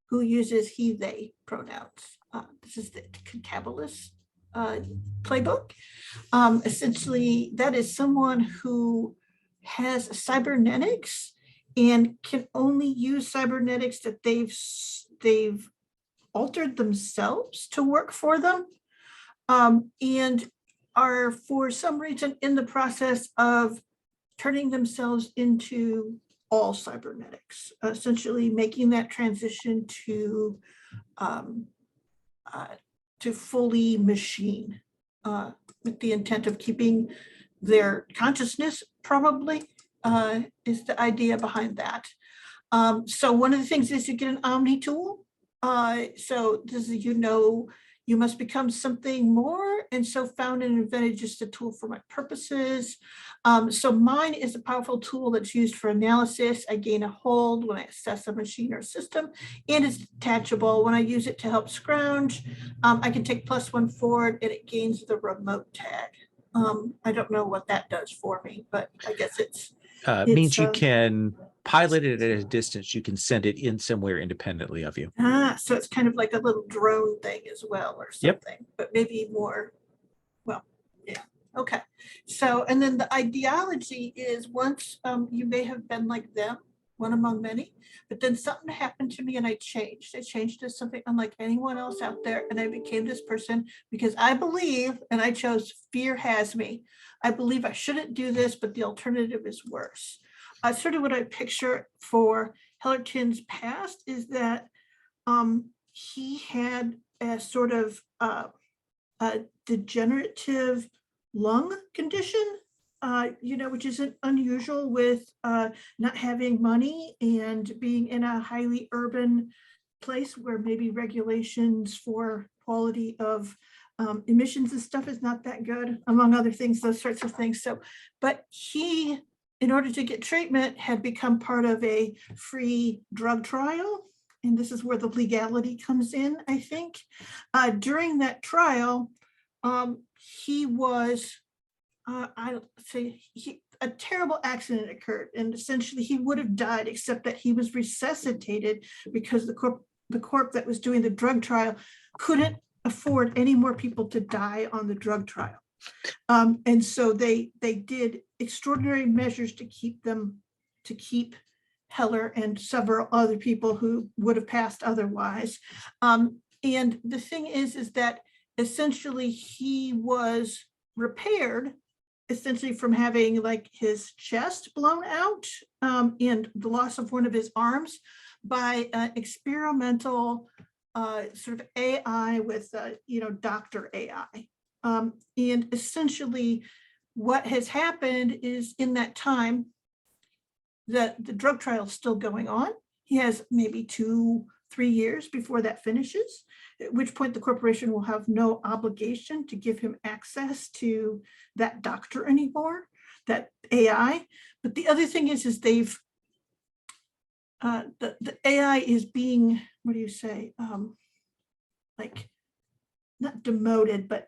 who uses he, they pronouns. This is the Cabalist playbook. Essentially, that is someone who has cybernetics and can only use cybernetics that they've altered themselves to work for them, and are for some reason in the process of turning themselves into all cybernetics, essentially making that transition to fully machine, with the intent of keeping their consciousness, probably, is the idea behind that. So one of the things is you get an Omni tool. So this is, you must become something more, and so found and invented just a tool for my purposes. So mine is a powerful tool that's used for analysis. I gain a hold when I assess a machine or system, and it's detachable. When I use it to help scrounge, I can take +1 forward, and it gains the remote tag. I don't know what that does for me, but I guess it means you can pilot it at a distance. You can send it in somewhere independently of you. So it's kind of like a little drone thing as well, or something. Yep. But maybe more, well, yeah. Okay. So, and then the ideology is once you may have been like them, one among many, but then something happened to me and I changed. I changed to something unlike anyone else out there, and I became this person because I believe, and I chose fear has me. I believe I shouldn't do this, but the alternative is worse. Sort of what I picture for Hellerton's past is that he had a sort of a degenerative lung condition, which isn't unusual with not having money and being in a highly urban place where maybe regulations for quality of emissions and stuff is not that good, among other things, those sorts of things. So, but he, in order to get treatment, had become part of a free drug trial. And this is where the legality comes in, I think. During that trial, he was, a terrible accident occurred. And essentially he would have died, except that he was resuscitated because the corp that was doing the drug trial couldn't afford any more people to die on the drug trial. And so they did extraordinary measures to keep Heller and several other people who would have passed otherwise. And the thing is that essentially he was repaired essentially from having like his chest blown out and the loss of one of his arms by experimental sort of AI with, Dr. AI. And essentially what has happened is in that time, the drug trial is still going on. He has maybe 2-3 years before that finishes, at which point the corporation will have no obligation to give him access to that doctor anymore, that AI. But the other thing is they've, the AI is being, what do you say? Like not demoted, but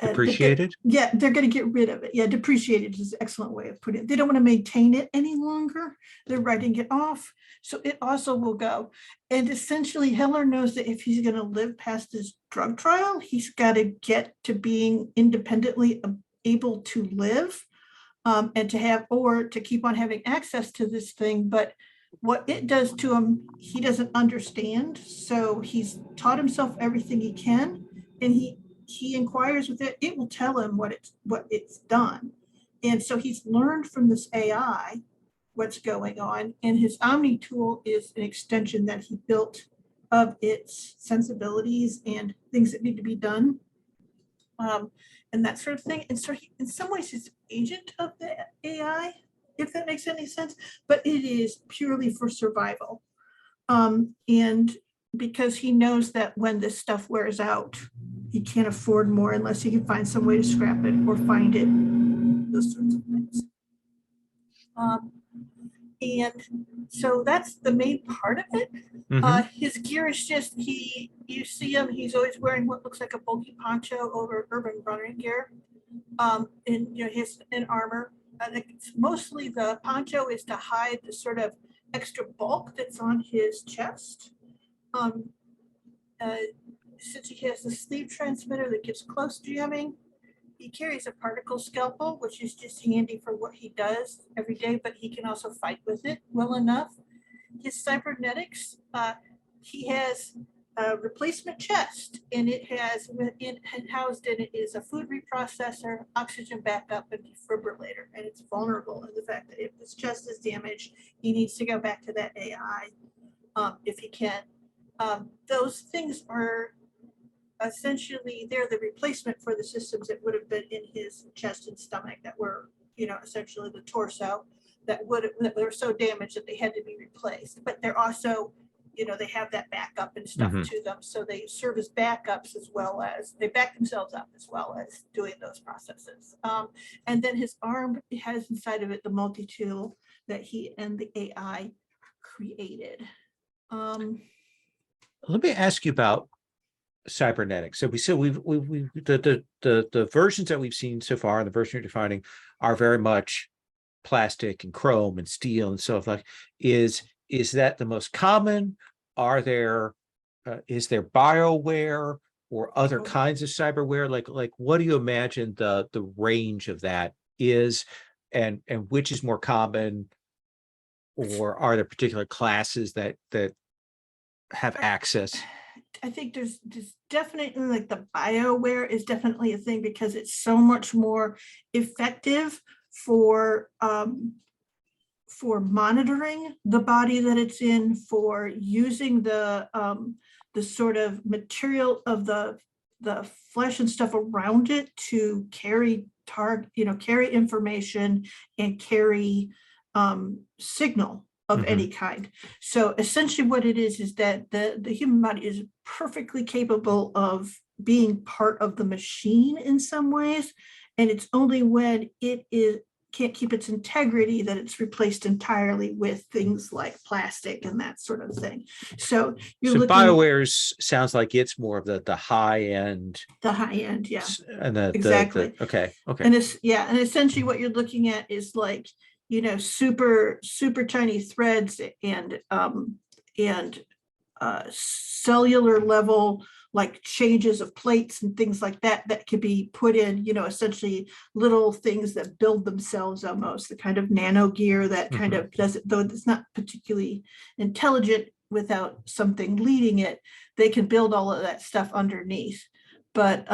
Depreciated? They're going to get rid of it. Yeah, depreciated is an excellent way of putting it. They don't want to maintain it any longer. They're writing it off. So it also will go. And essentially, Heller knows that if he's going to live past his drug trial, he's got to get to being independently able to live and to have, or to keep on having access to this thing. But what it does to him, he doesn't understand. So he's taught himself everything he can, and he inquires with it. It will tell him what it's done. And so he's learned from this AI what's going on. And his Omni tool is an extension that he built of its sensibilities and things that need to be done. And that sort of thing. And so he, in some ways, he's agent of the AI, if that makes any sense, but it is purely for survival. And because he knows that when this stuff wears out, he can't afford more unless he can find some way to scrap it or find it, those sorts of things. And so that's the main part of it. His gear is just, you see him, he's always wearing what looks like a bulky poncho over urban running gear. And you know, his in armor. I think it's mostly the poncho is to hide the sort of extra bulk that's on his chest. Since he has the sleeve transmitter that gives close jamming, he carries a particle scalpel, which is just handy for what he does every day, but he can also fight with it well enough. His cybernetics, he has a replacement chest, and it has housed in it is a food reprocessor, oxygen backup, and defibrillator, and it's vulnerable in the fact that if his chest is damaged, he needs to go back to that AI if he can. Those things are essentially, they're the replacement for the systems that would have been in his chest and stomach that were, you know, essentially the torso that were so damaged that they had to be replaced. But they're also, you know, they have that backup and stuff to them. So they serve as backups as well as they back themselves up as well as doing those processes. And then his arm has inside of it the multi-tool that he and the AI created. Let me ask you about cybernetics. So the versions that we've seen so far, and the version you're defining, are very much plastic and chrome and steel and stuff like. Is that the most common? Are there is there bioware or other kinds of cyberware? Like what do you imagine the range of that is, and which is more common, or are there particular classes that have access? I think there's definitely, like, the bioware is definitely a thing because it's so much more effective for monitoring the body that it's in, for using the sort of material of the flesh and stuff around it to carry carry information and carry signal of any kind. So essentially what it is that the human body is perfectly capable of being part of the machine in some ways. And it's only when it can't keep its integrity that it's replaced entirely with things like plastic and that sort of thing. So you're looking BioWare's sounds like it's more of the high end. The high end, yeah. And exactly. Okay. And it's and essentially what you're looking at is, like, you know, super tiny threads and cellular level, like, changes of plates and things like that could be put in, you know, essentially little things that build themselves, almost the kind of nano gear that kind of does it, though it's not particularly intelligent without something leading it. They can build all of that stuff underneath. But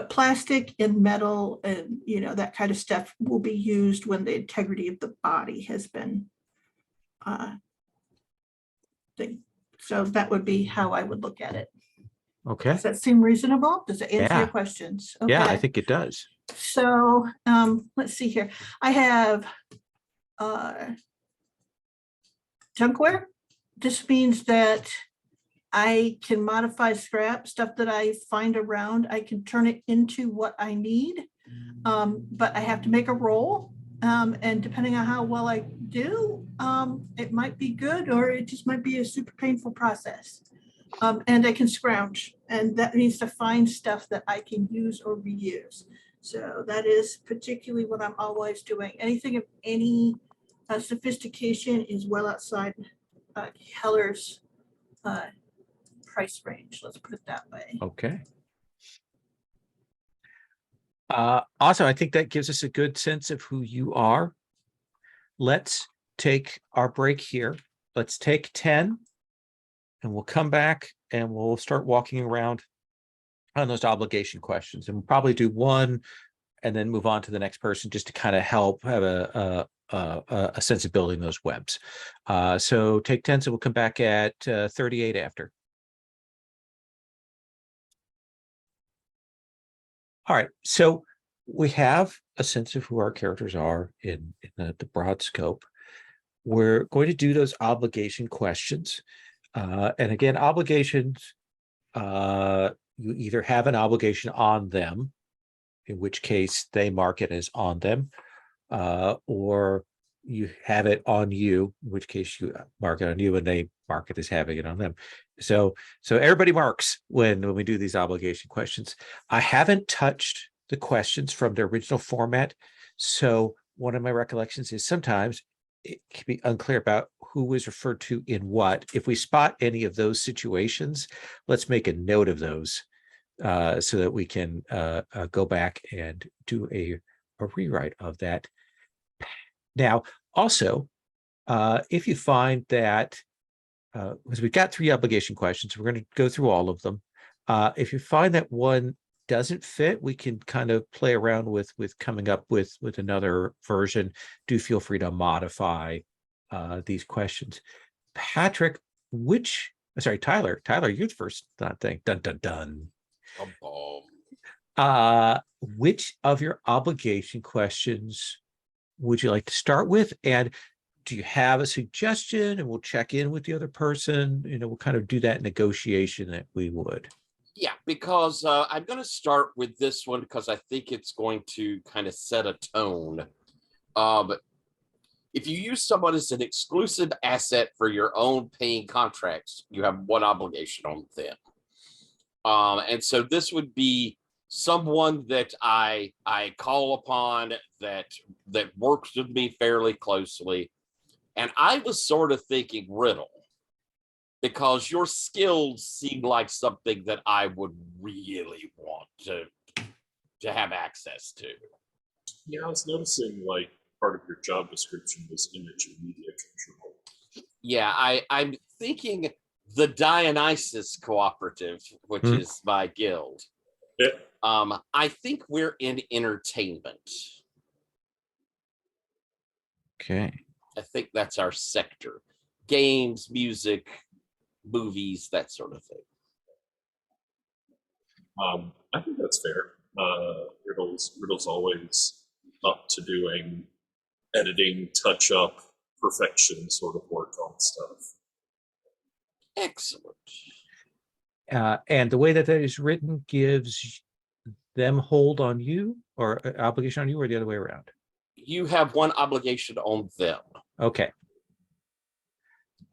plastic and metal and, you know, that kind of stuff will be used when the integrity of the body has been so that would be how I would look at it. Okay. Does that seem reasonable? Does it answer Yeah. your questions? Okay. Yeah, I think it does. So let's see here. I have junkware. This means that I can modify scrap stuff that I find around. I can turn it into what I need, but I have to make a roll. And depending on how well I do, it might be good, or it just might be a super painful process. And I can scrounge, and that means to find stuff that I can use or reuse. So that is particularly what I'm always doing. Anything of any sophistication is well outside Heller's price range. Let's put it that way. Okay. Also, I think that gives us a good sense of who you are. Let's take our break here. Let's take 10, and we'll come back and we'll start walking around on those obligation questions. And we'll probably do one and then move on to the next person, just to kind of help have a a sense of building those webs. So take 10, so we'll come back at 38 after. All right, so we have a sense of who our characters are in the broad scope. We're going to do those obligation questions. And again, obligations, you either have an obligation on them, in which case they mark it as on them, or you have it on you, in which case you mark it on you and they mark it as having it on them. So everybody marks when we do these obligation questions. I haven't touched the questions from their original format. So one of my recollections is sometimes it can be unclear about who was referred to in what. If we spot any of those situations, let's make a note of those so that we can go back and do a rewrite of that. Now, also, if you find that, because we've got 3 obligation questions, we're going to go through all of them. If you find that one doesn't fit, we can kind of play around with coming up with another version. Do feel free to modify these questions. Patrick, Tyler, you're the first thing. Dun dun dun. Which of your obligation questions would you like to start with? And do you have a suggestion? And we'll check in with the other person. We'll kind of do that negotiation that we would. Yeah, because I'm going to start with this one because I think it's going to kind of set a tone. If you use someone as an exclusive asset for your own paying contracts, you have one obligation on them. And so this would be someone that I call upon that works with me fairly closely. And I was sort of thinking Riddle, because your skills seem like something that I would really want to have access to. Yeah, I was noticing like part of your job description was image and media control. Yeah, I'm thinking the Dionysus Cooperative, which is my guild. Yeah. I think we're in entertainment. Okay. I think that's our sector. Games, music, movies, that sort of thing. I think that's fair. Riddle's always up to doing editing, touch up, perfection sort of work on stuff. Excellent. And the way that is written gives them hold on you, or obligation on you, or the other way around? You have one obligation on them. Okay.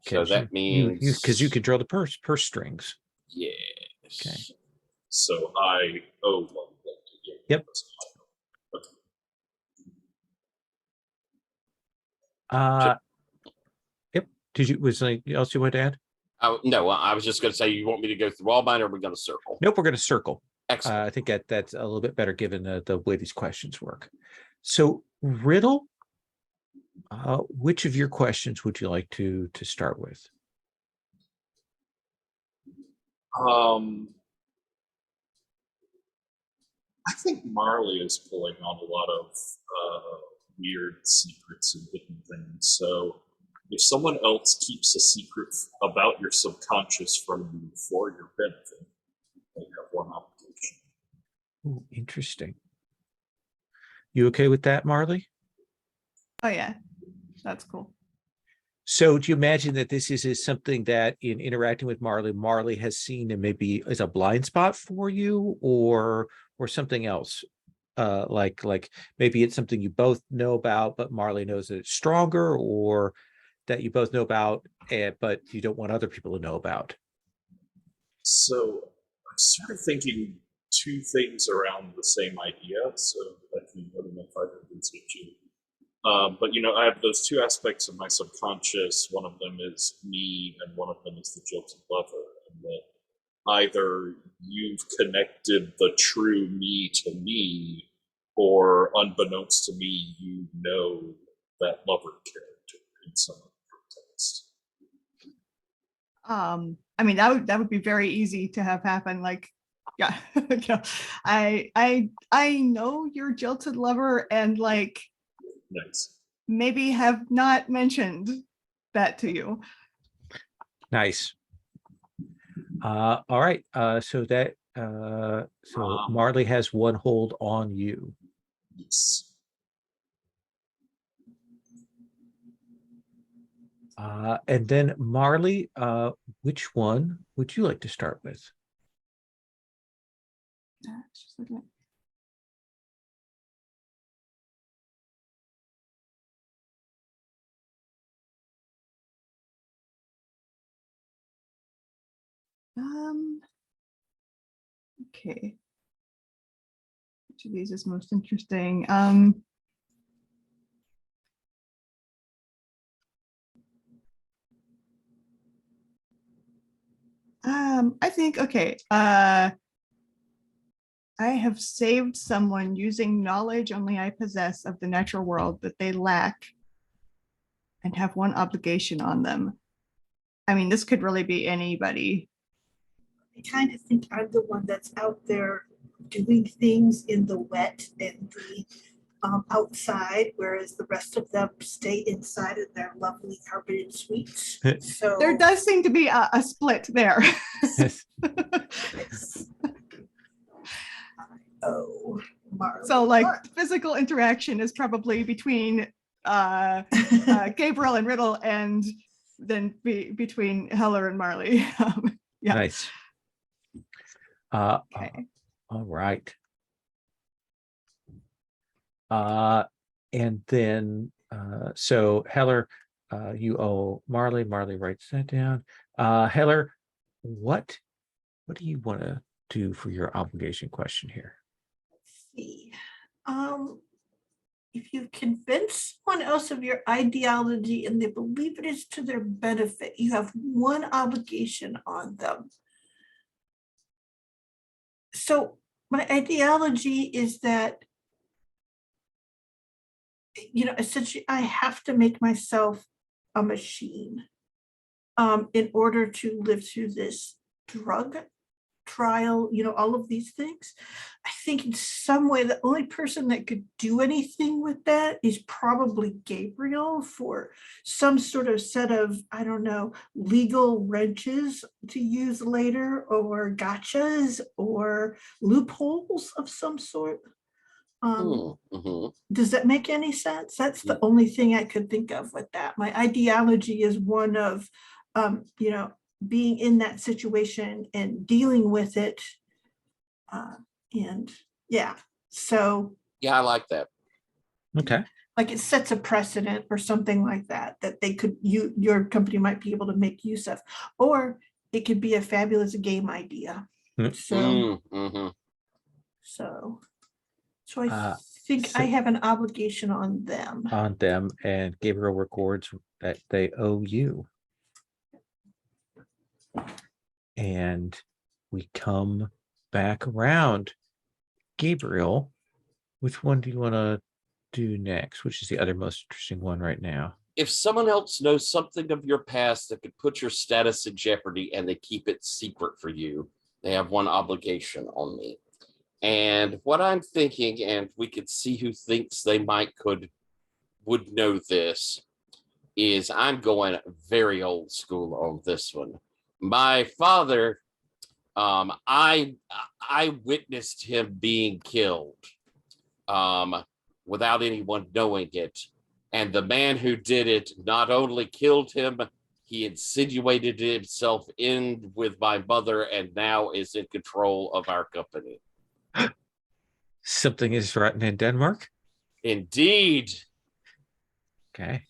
So that means because you control the purse strings. Yes. Okay. So I owe one them to you. Yep. Okay. Yep. Was there anything else you wanted to add? No, I was just going to say, you want me to go through all mine, or are we going to circle? Nope, we're going to circle. Excellent. I think that's a little bit better given the way these questions work. So Riddle, which of your questions would you like to start with? I think Marley is pulling on a lot of weird secrets and hidden things. So if someone else keeps a secret about your subconscious from you for your benefit, they have one obligation. Ooh, interesting. You okay with that, Marley? Oh yeah, that's cool. So do you imagine that this is something that in interacting with Marley has seen and maybe is a blind spot for you, or something else? Like maybe it's something you both know about, but Marley knows that it's stronger, or that you both know about, but you don't want other people to know about. So I'm sort of thinking 2 things around the same idea. So I don't know if either of these get you. But I have those 2 aspects of my subconscious. One of them is me, and one of them is the jilted lover. And that either you've connected the true me to me, or unbeknownst to me, you know that lover character in some context. I mean, that would be very easy to have happen. Like, yeah, I know your jilted lover, and like, Nice. maybe have not mentioned that to you. Nice. All right. So that so Marley has one hold on you. Yes. And then Marley, which one would you like to start with? Just looking at- Okay. Which of these is most interesting? I think, okay. I have saved someone using knowledge only I possess of the natural world that they lack and have one obligation on them. I mean, this could really be anybody. I kind of think I'm the one that's out there doing things in the wet and the outside, whereas the rest of them stay inside in their lovely carpeted suites. So There does seem to be a split there. Yes. yes. Oh, Marley. So like physical interaction is probably between Gabriel and Riddle, and then between Heller and Marley. Yeah. Nice. Okay. All right. And then so Heller, you owe Marley. Marley writes that down. Heller, what do you want to do for your obligation question here? Let's see. If you convince someone else of your ideology and they believe it is to their benefit, you have one obligation on them. So my ideology is that, essentially I have to make myself a machine in order to live through this drug trial, all of these things. I think in some way the only person that could do anything with that is probably Gabriel, for some sort of set of, I don't know, legal wrenches to use later, or gotchas or loopholes of some sort. Does that make any sense? That's the only thing I could think of with that. My ideology is one of being in that situation and dealing with it. And yeah, so Yeah, I like that. Okay. like it sets a precedent or something like that, that they could, your company might be able to make use of, or it could be a fabulous game idea. So, so I think I have an obligation on them. And Gabriel records that they owe you. And we come back around. Gabriel, which one do you want to do next? Which is the other most interesting one right now? If someone else knows something of your past that could put your status in jeopardy and they keep it secret for you, they have one obligation on me. And what I'm thinking, and we could see who thinks they would know this, is I'm going very old school on this one. My father, I witnessed him being killed without anyone knowing it. And the man who did it not only killed him, he insinuated himself in with my mother and now is in control of our company. Something is rotten in Denmark. Indeed. Okay.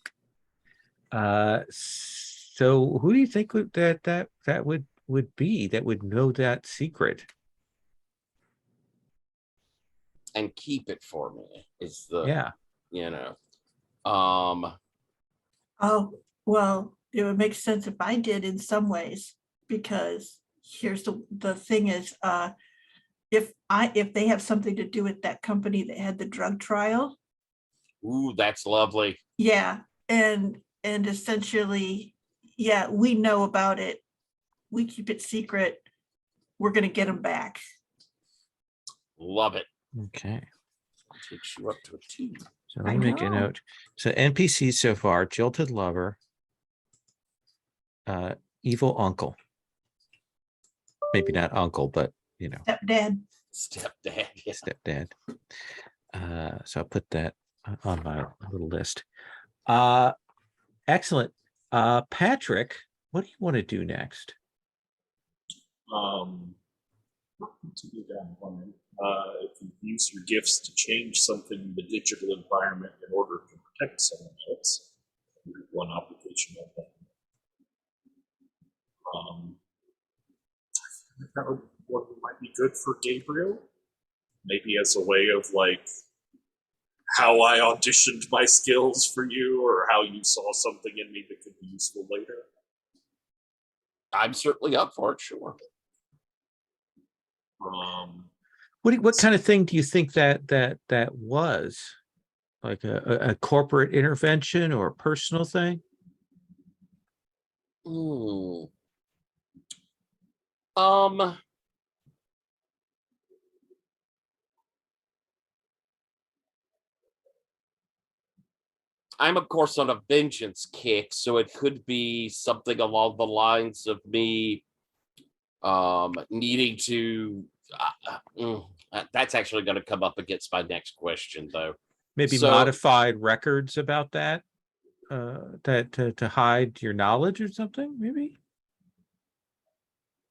So who do you think that would be that would know that secret and keep it for me is the Oh, well, it would make sense if I did in some ways, because here's the thing is, if they have something to do with that company that had the drug trial. Ooh, that's lovely. Yeah, and essentially, yeah, we know about it. We keep it secret. We're gonna get them back. Love it. Okay. Takes you up to a 2. So let I me make a know. note. So NPCs so far: jilted lover, evil uncle. Maybe not uncle, but you know, Stepdad. Stepdad. Yeah. stepdad. So I'll put that on my little list. Excellent. Patrick, what do you want to do next? To go down one, if you use your gifts to change something in the digital environment in order to protect someone else, you have one obligation on that. I think that one might be good for Gabriel, maybe as a way of like how I auditioned my skills for you, or how you saw something in me that could be useful later. I'm certainly up for it. Sure. What kind of thing do you think that was? Like a corporate intervention or a personal thing? Um, I'm of course on a vengeance kick, so it could be something along the lines of me needing to that's actually going to come up against my next question though. Maybe So- modified records about that, that to hide your knowledge or something, maybe?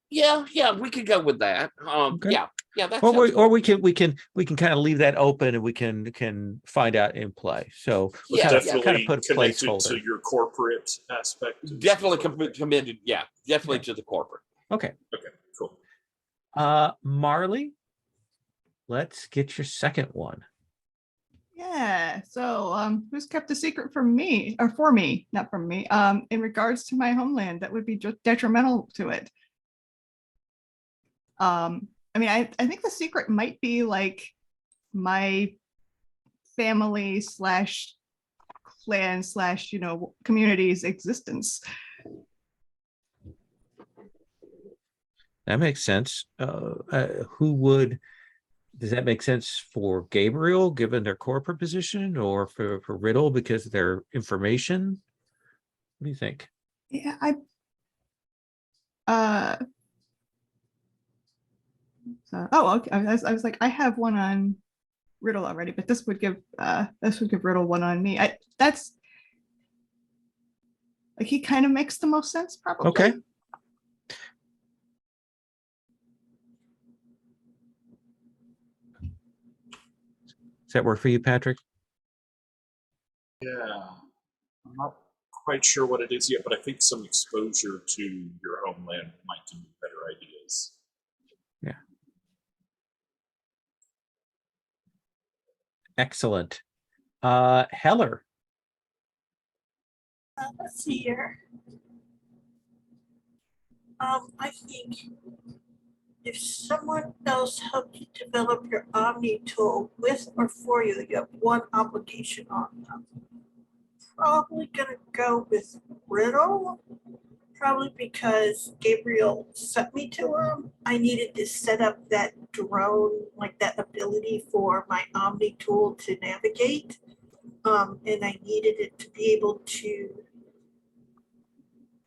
Yeah, we could go with that. Okay. Yeah, that Or sounds we cool. can kind of leave that open and we can find out in play. So we'll Yeah, kind of Definitely put a connected placeholder. to your corporate aspect. Definitely committed. Yeah, definitely Okay. to the corporate. Okay. Okay, cool. Marley, let's get your second one. Yeah. So, who's kept a secret from me, or for me, not from me? In regards to my homeland, that would be detrimental to it. I mean, I think the secret might be like my family slash clan slash community's existence. That makes sense. Does that make sense for Gabriel, given their corporate position, or for Riddle because of their information? What do you think? Yeah, okay. I was like, I have one on Riddle already, but this would give Riddle one on me. That's like, he kind of makes the most sense, probably. Okay. Does that work for you, Patrick? Yeah, I'm not quite sure what it is yet, but I think some exposure to your homeland might give you better ideas. Yeah. Excellent. Heller. Let's see here. I think if someone else helped you develop your Omni tool with or for you, you have one obligation on them. Probably gonna go with Riddle. Probably because Gabriel sent me to him. I needed to set up that drone, like that ability for my Omni tool to navigate. And I needed it to be able to,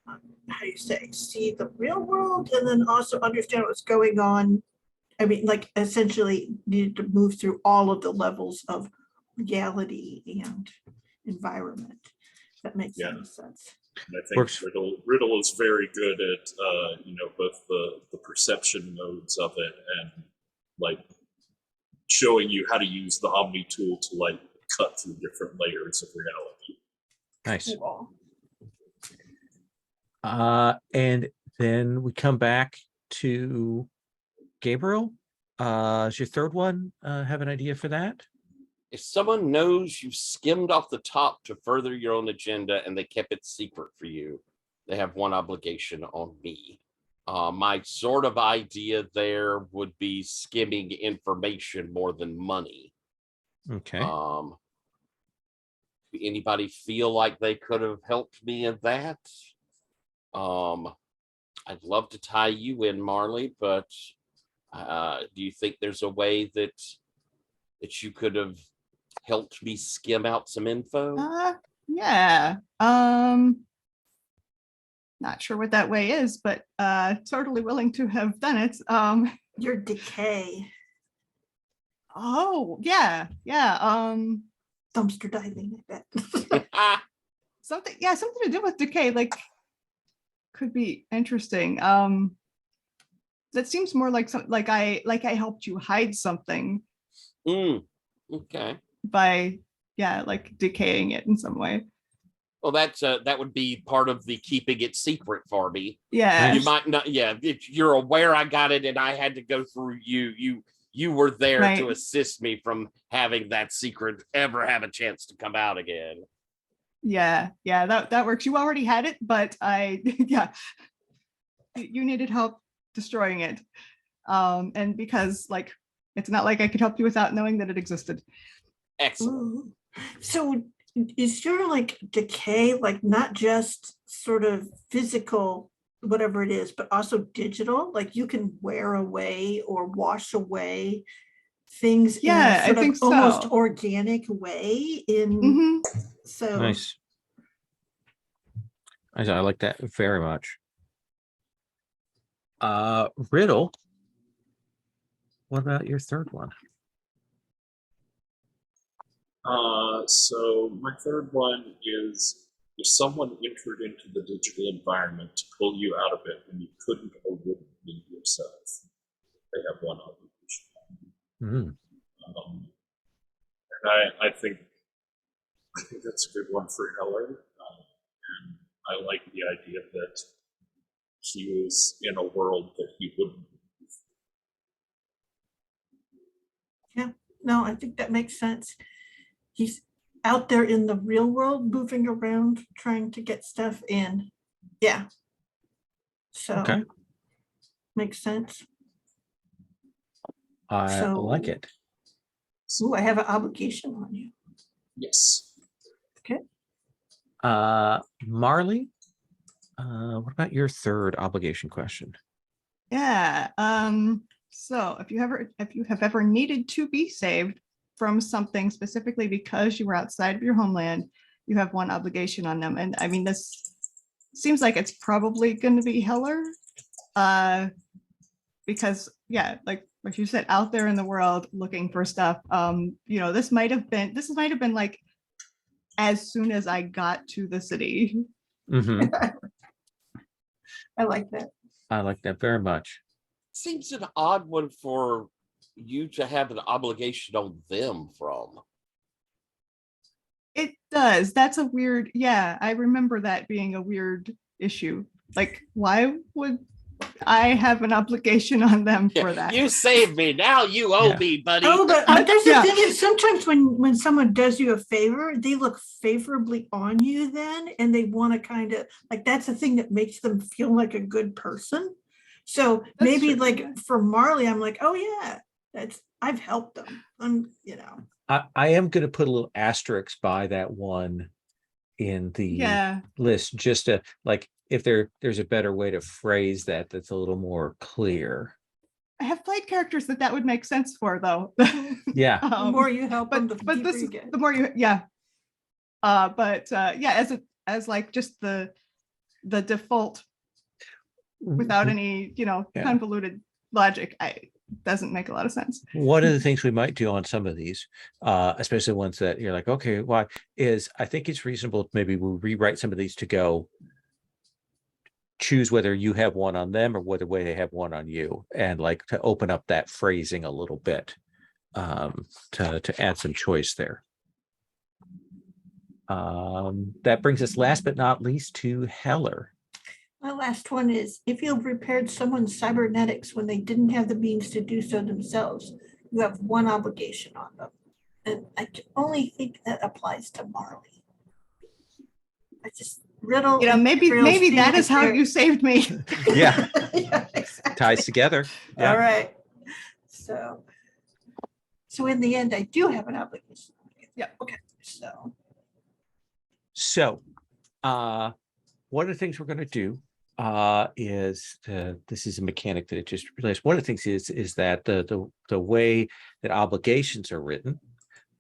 how do you say, see the real world and then also understand what's going on. I mean, like essentially needed to move through all of the levels of reality and environment. That makes any sense. And I think Works. Riddle is very good at both the perception modes of it and like showing you how to use the Omni tool to like cut through different layers of reality. Nice. Cool. And then we come back to Gabriel. Is your third one have an idea for that? If someone knows you've skimmed off the top to further your own agenda and they kept it secret for you, they have one obligation on me. My sort of idea there would be skimming information more than money. Okay. Anybody feel like they could have helped me in that? I'd love to tie you in, Marley, but do you think there's a way that you could have helped me skim out some info? Yeah. Not sure what that way is, but totally willing to have done it. Your decay, Oh, yeah. dumpster diving, I bet. Something to do with decay, like could be interesting. That seems more like something like I helped you hide something Okay. by like decaying it in some way. Well, that would be part of the keeping it secret for me. Yeah. You might not, if you're aware I got it and I had to go through you were there Right. to assist me from having that secret ever have a chance to come out again. Yeah, that works. You already had it, but you needed help destroying it. And because like it's not like I could help you without knowing that it existed. Excellent. Ooh. So is your like decay like not just sort of physical, whatever it is, but also digital? Like you can wear away or wash away things in Yeah, a I sort think of almost so. organic way in Mhm. so Nice. I like that very much. Riddle, what about your third one? So my third one is if someone entered into the digital environment to pull you out of it and you couldn't or wouldn't leave yourself, they have one obligation. Mm. And I think that's a good one for Heller. And I like the idea that he was in a world that he wouldn't. no, I think that makes sense. He's out there in the real world, moving around, trying to get stuff in. Yeah. So Okay. makes sense. I like So- it. Ooh, I have an obligation on you. Yes. Marley, what about your third obligation question? Yeah. So if you have ever needed to be saved from something specifically because you were outside of your homeland, you have one obligation on them. And I mean, this seems like it's probably going to be Heller, because like you said, out there in the world looking for stuff. This might have been like as soon as I got to the city. Mm-hmm. I like that. I like that very much. Seems an odd one for you to have an obligation on them from. It does. That's a weird, I remember that being a weird issue. Like, why would I have an obligation on them for that? You saved me. Now you owe Yeah. me, buddy. Oh, but there's the Yeah. thing is sometimes when someone does you a favor, they look favorably on you then, and they want to kind of like that's the thing that makes them feel like a good person. So That's maybe true, like yeah. for Marley, I'm like, oh yeah, I've helped them. I am going to put a little asterisk by that one in the list, just to like if there's a better way to phrase that that's a little more clear. I have played characters that would make sense for, though. Yeah. The more you help them, the but deeper this you is get. the more you as like just the default without any convoluted logic, doesn't make a lot of sense. One of the things we might do on some of these, especially ones that you're like, okay, why, is I think it's reasonable. Maybe we'll rewrite some of these to go choose whether you have one on them or whether way they have one on you, and like to open up that phrasing a little bit, to add some choice there. That brings us last but not least to Heller. My last one is if you've repaired someone's cybernetics when they didn't have the means to do so themselves, you have one obligation on them. And I can only think that applies to Marley. I just Riddle. Maybe that is how you saved me. Yeah. Yeah, exactly. Ties together. Yeah. All right. So in the end, I do have an obligation. Yeah. Okay. So, one of the things we're going to do is this is a mechanic that I just realized. One of the things is that the way that obligations are written,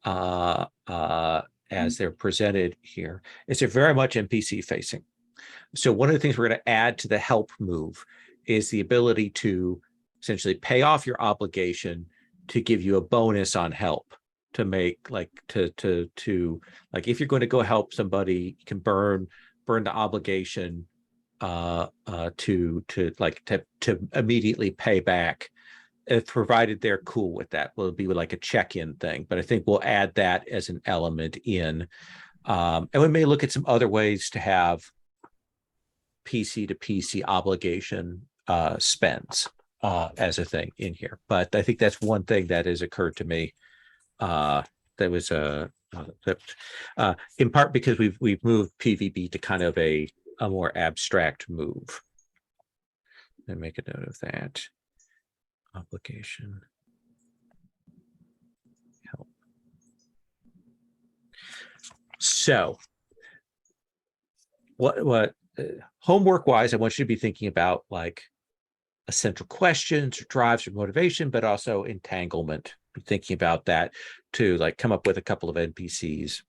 as they're presented here is they're very much NPC facing. So one of the things we're going to add to the help move is the ability to essentially pay off your obligation to give you a bonus on help, to make like to like if you're going to go help somebody, you can burn the obligation to immediately pay back, if provided they're cool with that. Will be like a check-in thing, but I think we'll add that as an element in, and we may look at some other ways to have PC to PC obligation spends as a thing in here. But I think that's one thing that has occurred to me that was in part because we've moved PvB to kind of a more abstract move. And make a note of that. Obligation. Help. So what homework wise, I want you to be thinking about like essential questions or drives or motivation, but also entanglement. Be thinking about that to like come up with a couple of NPCs.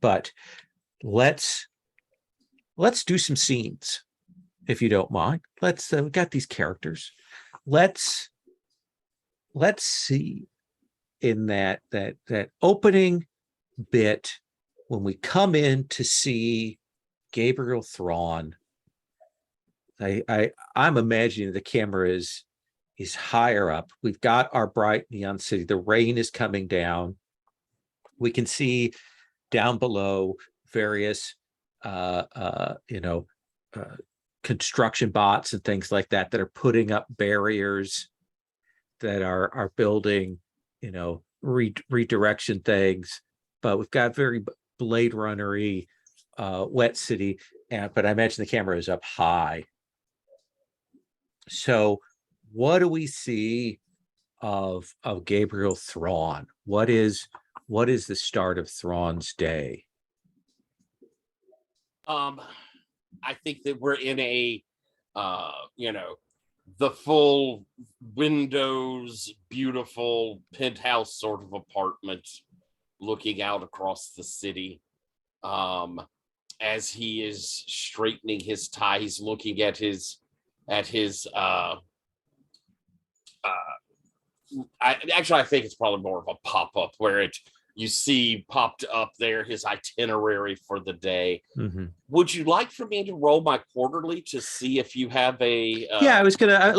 But let's do some scenes, if you don't mind. Let's we got these characters. Let's see in that opening bit when we come in to see Gabriel Thrawn. I'm imagining the camera is higher up. We've got our bright neon city. The rain is coming down. We can see down below various construction bots and things like that are putting up barriers, that are building, redirection things. But we've got very Blade Runner-y wet city, but I imagine the camera is up high. So what do we see of Gabriel Thrawn? What is the start of Thrawn's day? I think that we're in a the full windows, beautiful penthouse sort of apartment looking out across the city. As he is straightening his tie, he's looking at his I think it's probably more of a pop-up where you see popped up there his itinerary for the day. Mm-hmm. Would you like for me to roll my quarterly to see if you have a I was gonna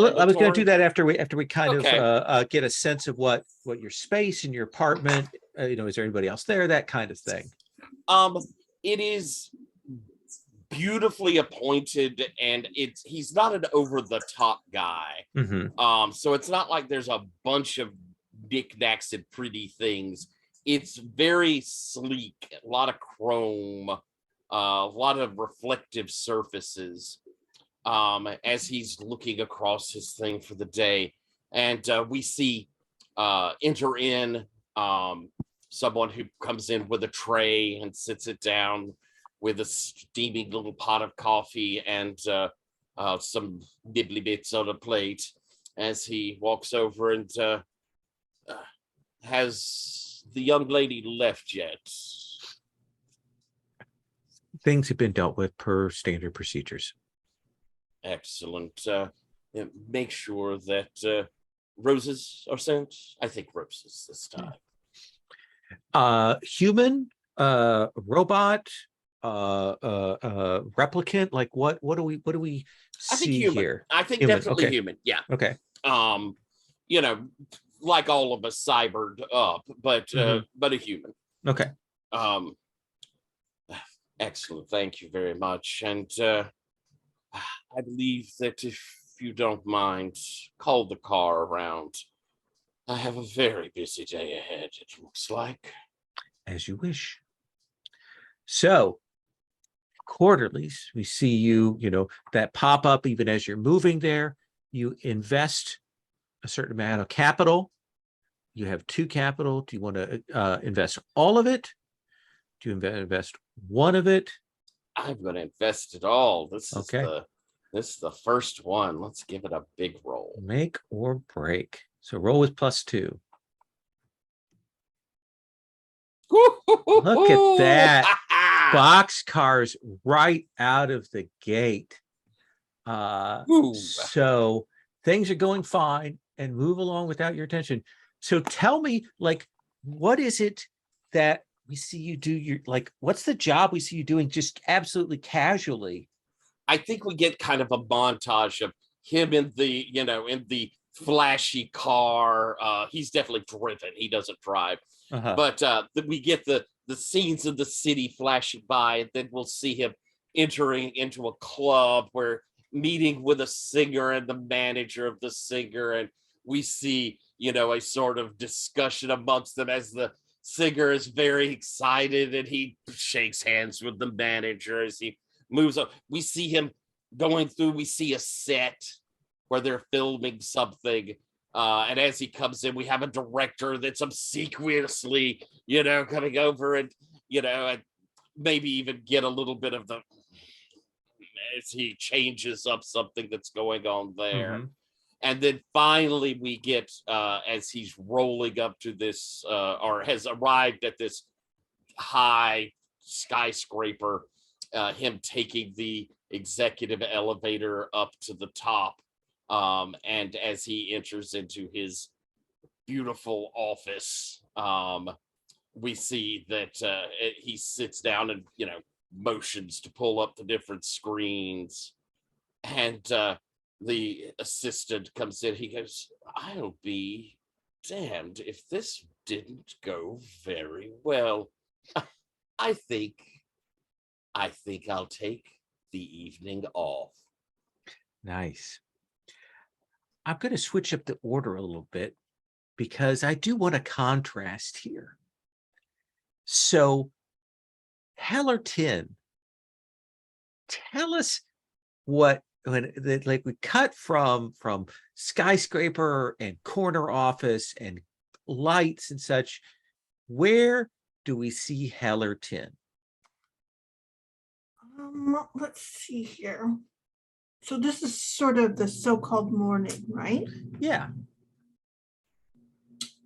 do that after we kind Okay. of get a sense of what your space in your apartment, is there anybody else there, that kind of thing. It is beautifully appointed, and he's not an over the top guy. Mm-hmm. So it's not like there's a bunch of knickknacks and pretty things. It's very sleek, a lot of chrome, a lot of reflective surfaces, as he's looking across his thing for the day. And we see enter in someone who comes in with a tray and sits it down with a steaming little pot of coffee and some nibbly bits on a plate, as he walks over and has the young lady left yet? Things have been dealt with per standard procedures. Excellent. Make sure that roses are sent. I think roses this time. Human, robot, replicant, like what do we I think see human. here? I think Human, definitely okay. human. Yeah. Okay. Like all of us cybered up, but a human. Okay. Excellent. Thank you very much. And I believe that if you don't mind, call the car around. I have a very busy day ahead, it looks like. As you wish. So quarterlies, we see you that pop up even as you're moving there. You invest a certain amount of capital. You have 2 capital. Do you want to invest all of it? Do you invest one of it? I'm going to invest it all. This Okay. is the first one. Let's give it a big roll. Make or break. So roll with +2. Look at that. Boxcars right out of the gate. Ooh. So things are going fine and move along without your attention. So tell me, like, what is it that we see you do? What's the job we see you doing just absolutely casually? I think we get kind of a montage of him in the, in the flashy car. He's definitely driven. He doesn't drive. But we get the scenes of the city flashing by, and then we'll see him entering into a club where meeting with a singer and the manager of the singer, and we see a sort of discussion amongst them as the singer is very excited and he shakes hands with the manager as he moves on. We see him going through, we see a set where they're filming something. And as he comes in, we have a director that's obsequiously, coming over and, and maybe even get a little bit of the, as he changes up something that's going on there. Mm-hmm. And then finally we get, as he's rolling up to this, or has arrived at this high skyscraper, him taking the executive elevator up to the top. And as he enters into his beautiful office, we see that he sits down and, motions to pull up the different screens. And the assistant comes in. He goes, "I'll be damned if this didn't go very well. I think I'll take the evening off." Nice. I'm going to switch up the order a little bit because I do want a contrast here. So, Hellerton, tell us what we cut from skyscraper and corner office and lights and such. Where do we see Hellerton? Let's see here. So this is sort of the so-called morning, right? Yeah.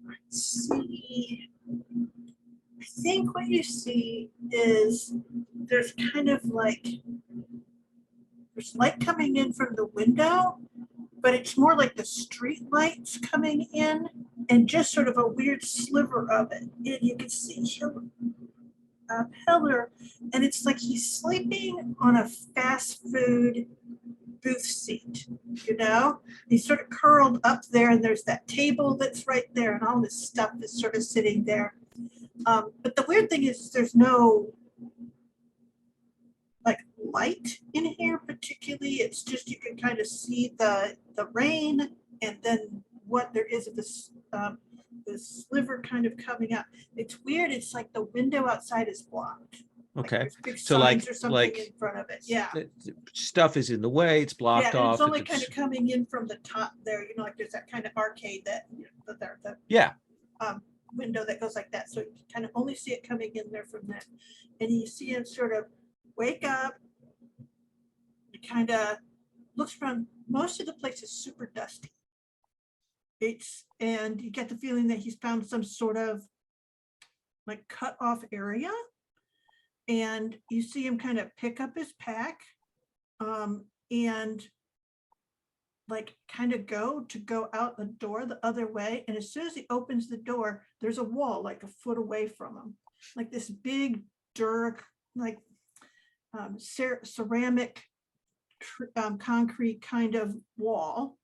Let's see. I think what you see is there's kind of like, there's light coming in from the window, but it's more like the street lights coming in and just sort of a weird sliver of it. And you can see Heller, and it's like he's sleeping on a fast food booth seat, he's sort of curled up there, and there's that table that's right there, and all this stuff is sort of sitting there. But the weird thing is there's no like light in here particularly. It's just you can kind of see the rain, and then what there is of this the sliver kind of coming out. It's weird. It's like the window outside is blocked. Okay. Like big So signs or something in front of it. Yeah. Stuff is in the way. It's blocked Yeah, and off. it's only kind of coming in from the top there. Like there's that kind of arcade that window that goes like that. So you kind of only see it coming in there from that. And you see him sort of wake up. He kind of looks around. Most of the place is super dusty. And you get the feeling that he's found some sort of like cut off area. And you see him kind of pick up his pack and like kind of go out the door the other way. And as soon as he opens the door, there's a wall like a foot away from him, like this big Durk, like ceramic concrete kind of wall.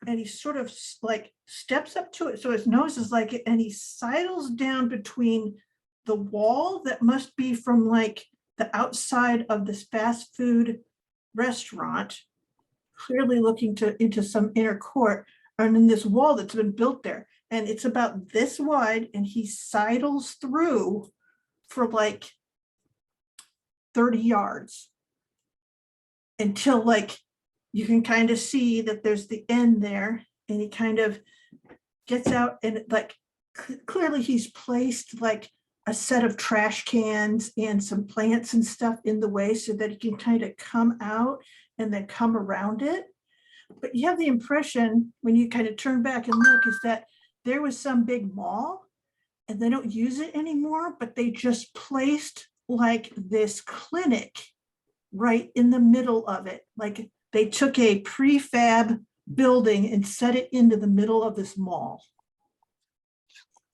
And he sort of like steps up to it. So his nose is like it, and he sidles down between the wall that must be from like the outside of this fast food restaurant, clearly looking into some inner court, and in this wall that's been built there. And it's about this wide, and he sidles through for like 30 yards until like you can kind of see that there's the end there, and he kind of gets out, and like clearly he's placed like a set of trash cans and some plants and stuff in the way so that he can kind of come out and then come around it. But you have the impression when you kind of turn back and look is that there was some big mall, and they don't use it anymore, but they just placed like this clinic right in the middle of it. Like they took a prefab building and set it into the middle of this mall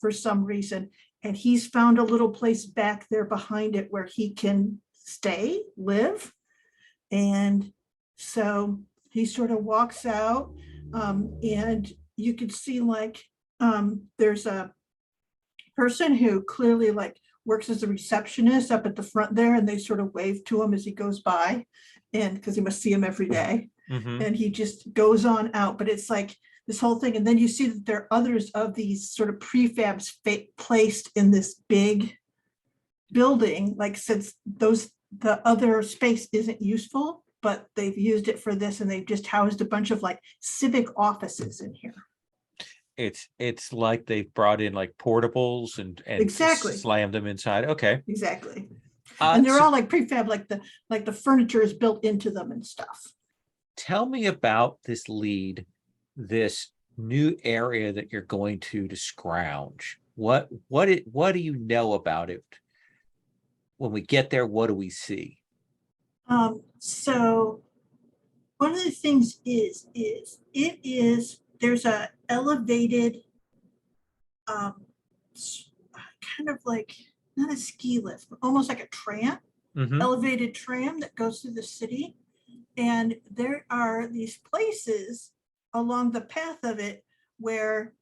for some reason. And he's found a little place back there behind it where he can stay, live. And so he sort of walks out, and you can see like there's a person who clearly like works as a receptionist up at the front there, and they sort of wave to him as he goes by, and because he must see him every day. Mhm. And he just goes on out. But it's like this whole thing, and then you see that there are others of these sort of prefabs placed in this big building, like since the other space isn't useful, but they've used it for this, and they've just housed a bunch of like civic offices in here. It's like they've brought in like portables and Exactly. slammed them inside. Okay. Exactly. And they're So all like prefab, like the furniture is built into them and stuff. tell me about this lead, this new area that you're going to scrounge. What do you know about it? When we get there, what do we see? So one of the things is there's a elevated, kind of like not a ski lift, but almost like a tram, Mhm. elevated tram that goes through the city. And there are these places along the path of it where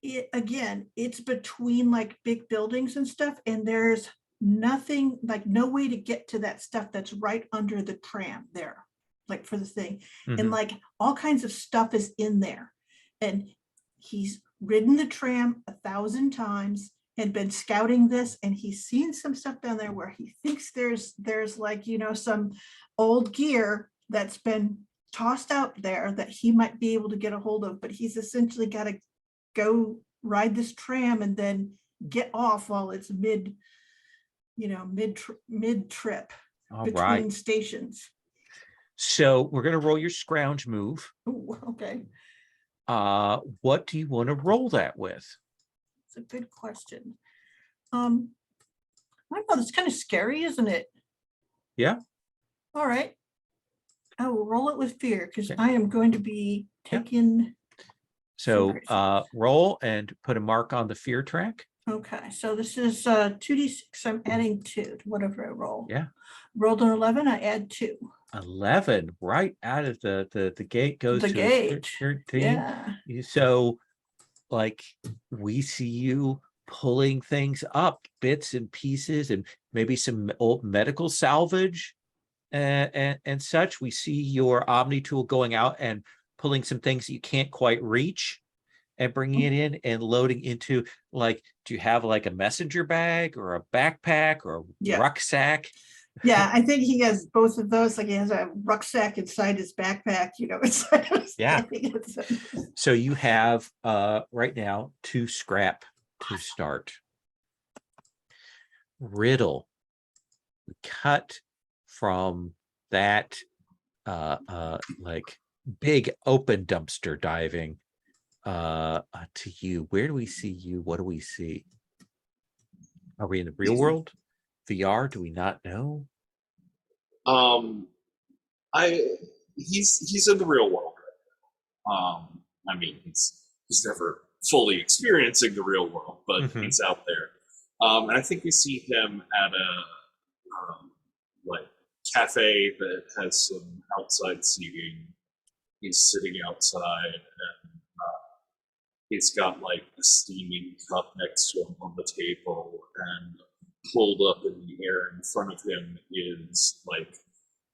it's between like big buildings and stuff, and there's nothing, like no way to get to that stuff that's right under the tram there, like for the thing. And Mhm. like all kinds of stuff is in there. And he's ridden the tram 1,000 times and been scouting this, and he's seen some stuff down there where he thinks there's like, some old gear that's been tossed out there that he might be able to get a hold of, but he's essentially got to go ride this tram and then get off while it's mid trip All between right. stations. So we're gonna roll your scrounge move. Ooh, okay, What do you want to roll that with? it's a good question. I don't know, it's kind of scary, isn't it? Yeah. All right, I will roll it with fear because Okay. I am going to be Yeah. taking. So Fear. roll and put a mark on the fear track. Okay, so this is 2d6. I'm adding 2 to whatever I roll. Yeah. Rolled an 11, I add 2. 11 right out of the gate goes The to gate. 13. Yeah. So like we see you pulling things up, bits and pieces, and maybe some old medical salvage and such. We see your Omni tool going out and pulling some things that you can't quite reach and bringing it in and loading into, like, do you have like a messenger bag or a backpack or a Yeah. rucksack? Yeah, I think he has both of those. Like he has a rucksack inside his backpack, inside of his Yeah. thing. So you have right now 2 scrap to start. Riddle. We cut from that like big open dumpster diving to you. Where do we see you? What do we see? Are we in the real world? VR? Do we not know? He's in the real world right now. I mean, he's never fully experiencing the real world, but Mhm. he's out there. And I think we see him at a like cafe that has some outside seating. He's sitting outside, and he's got like a steaming cup next to him on the table, and pulled up in the air in front of him is like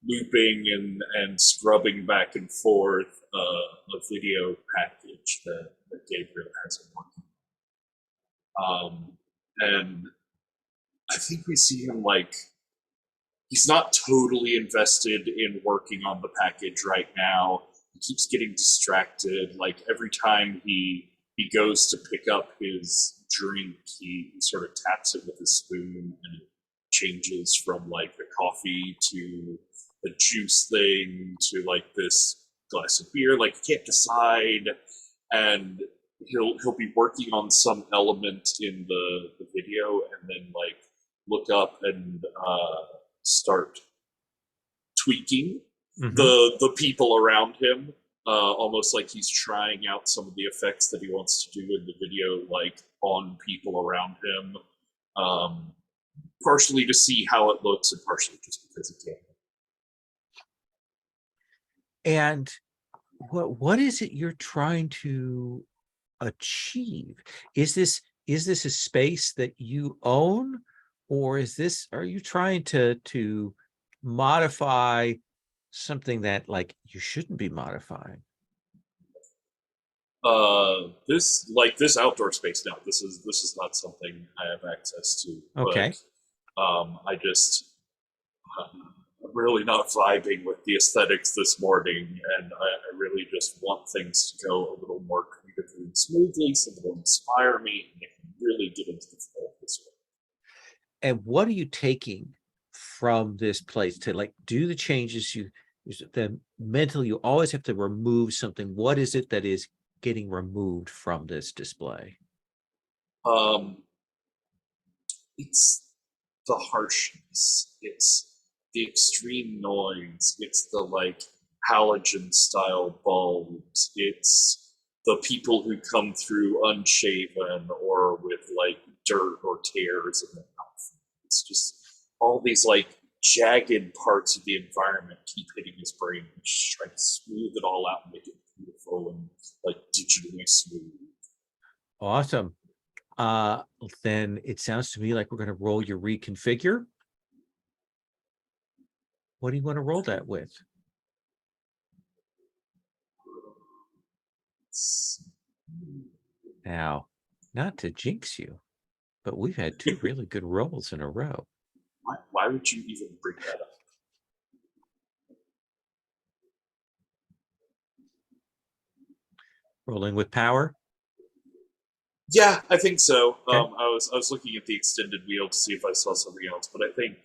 looping and scrubbing back and forth a video package that Gabriel has been working on. And I think we see him like he's not totally invested in working on the package right now. He keeps getting distracted. Like every time he goes to pick up his drink, he sort of taps it with a spoon, and it changes from like the coffee to the juice thing to like this glass of beer. Like he can't decide, and he'll be working on some element in the video, and then like look up and start tweaking Mhm. the people around him, almost like he's trying out some of the effects that he wants to do in the video, like on people around him, partially to see how it looks, and partially just because he can. And what is it you're trying to achieve? Is this a space that you own, or are you trying to modify something that like you shouldn't be modifying? This outdoor space now. This is not something I have access to. Okay. But I just I'm really not vibing with the aesthetics this morning, and I really just want things to go a little more creatively and smoothly, so that will inspire me and I can really get into the flow of this one. And what are you taking from this place to like do the changes then mentally you always have to remove something? What is it that is getting removed from this display? It's the harshness. It's the extreme noise. It's the like halogen style bulbs. It's the people who come through unshaven or with like dirt or tears in their mouth. It's just all these like jagged parts of the environment keep hitting his brain. He's just trying to smooth it all out and make it beautiful and like digitally smooth. Awesome. Then it sounds to me like we're going to roll your reconfigure. What do you want to roll that with? Now, not to jinx you, but we've had 2 really good rolls in a row. Why would you even bring that up? Rolling with power. Yeah, I think so. Okay. I was looking at the extended wheel to see if I saw something else, but I think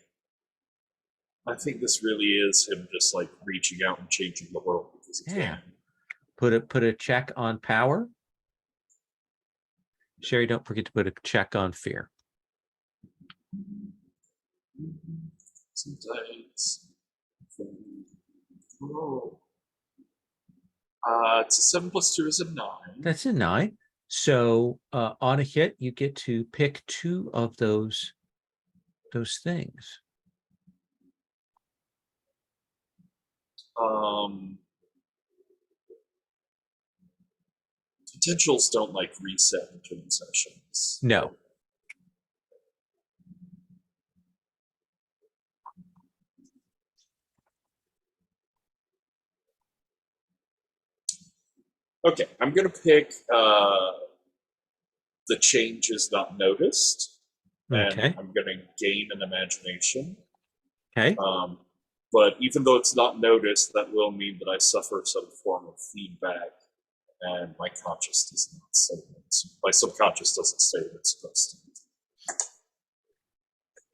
this really is him just like reaching out and changing the world because he Yeah. can. Put a check on power. Sherry, don't forget to put a check on fear. Sometimes. Oh. It's a 7 + 2 is a 9. That's a 9. So on a hit, you get to pick 2 of those things. Potentials don't like reset between sessions. No. Okay, I'm gonna pick the change is not noticed, and Okay. I'm gonna gain an imagination. Okay. But even though it's not noticed, that will mean that I suffer some form of feedback, and my conscious does not say it. My subconscious doesn't say what it's supposed to.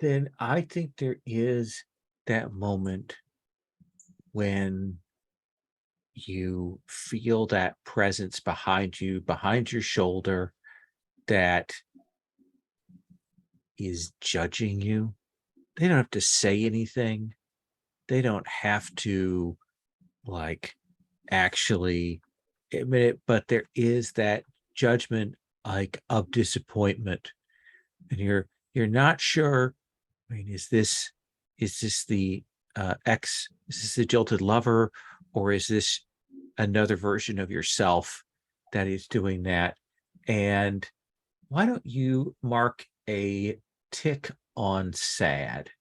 Then I think there is that moment when you feel that presence behind you, behind your shoulder, that is judging you. They don't have to say anything. They don't have to like actually admit it, but there is that judgment like of disappointment. And you're not sure. I mean, is this the is this the jilted lover, or is this another version of yourself that is doing that? And why don't you mark a tick on sad?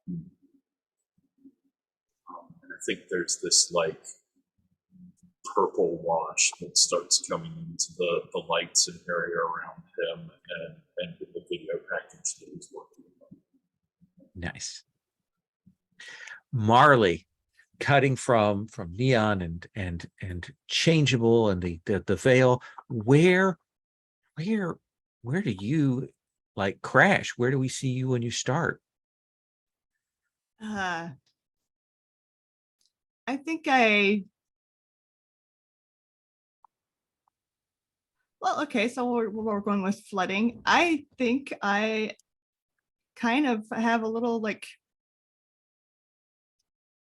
And I think there's this like purple wash that starts coming into the lights and area around him and in the video package that he's working on. Nice. Marley, cutting from neon and changeable and the veil. Where do you like crash? Where do we see you when you start? I think I Well, okay, so we're going with flooding. I think I kind of have a little like,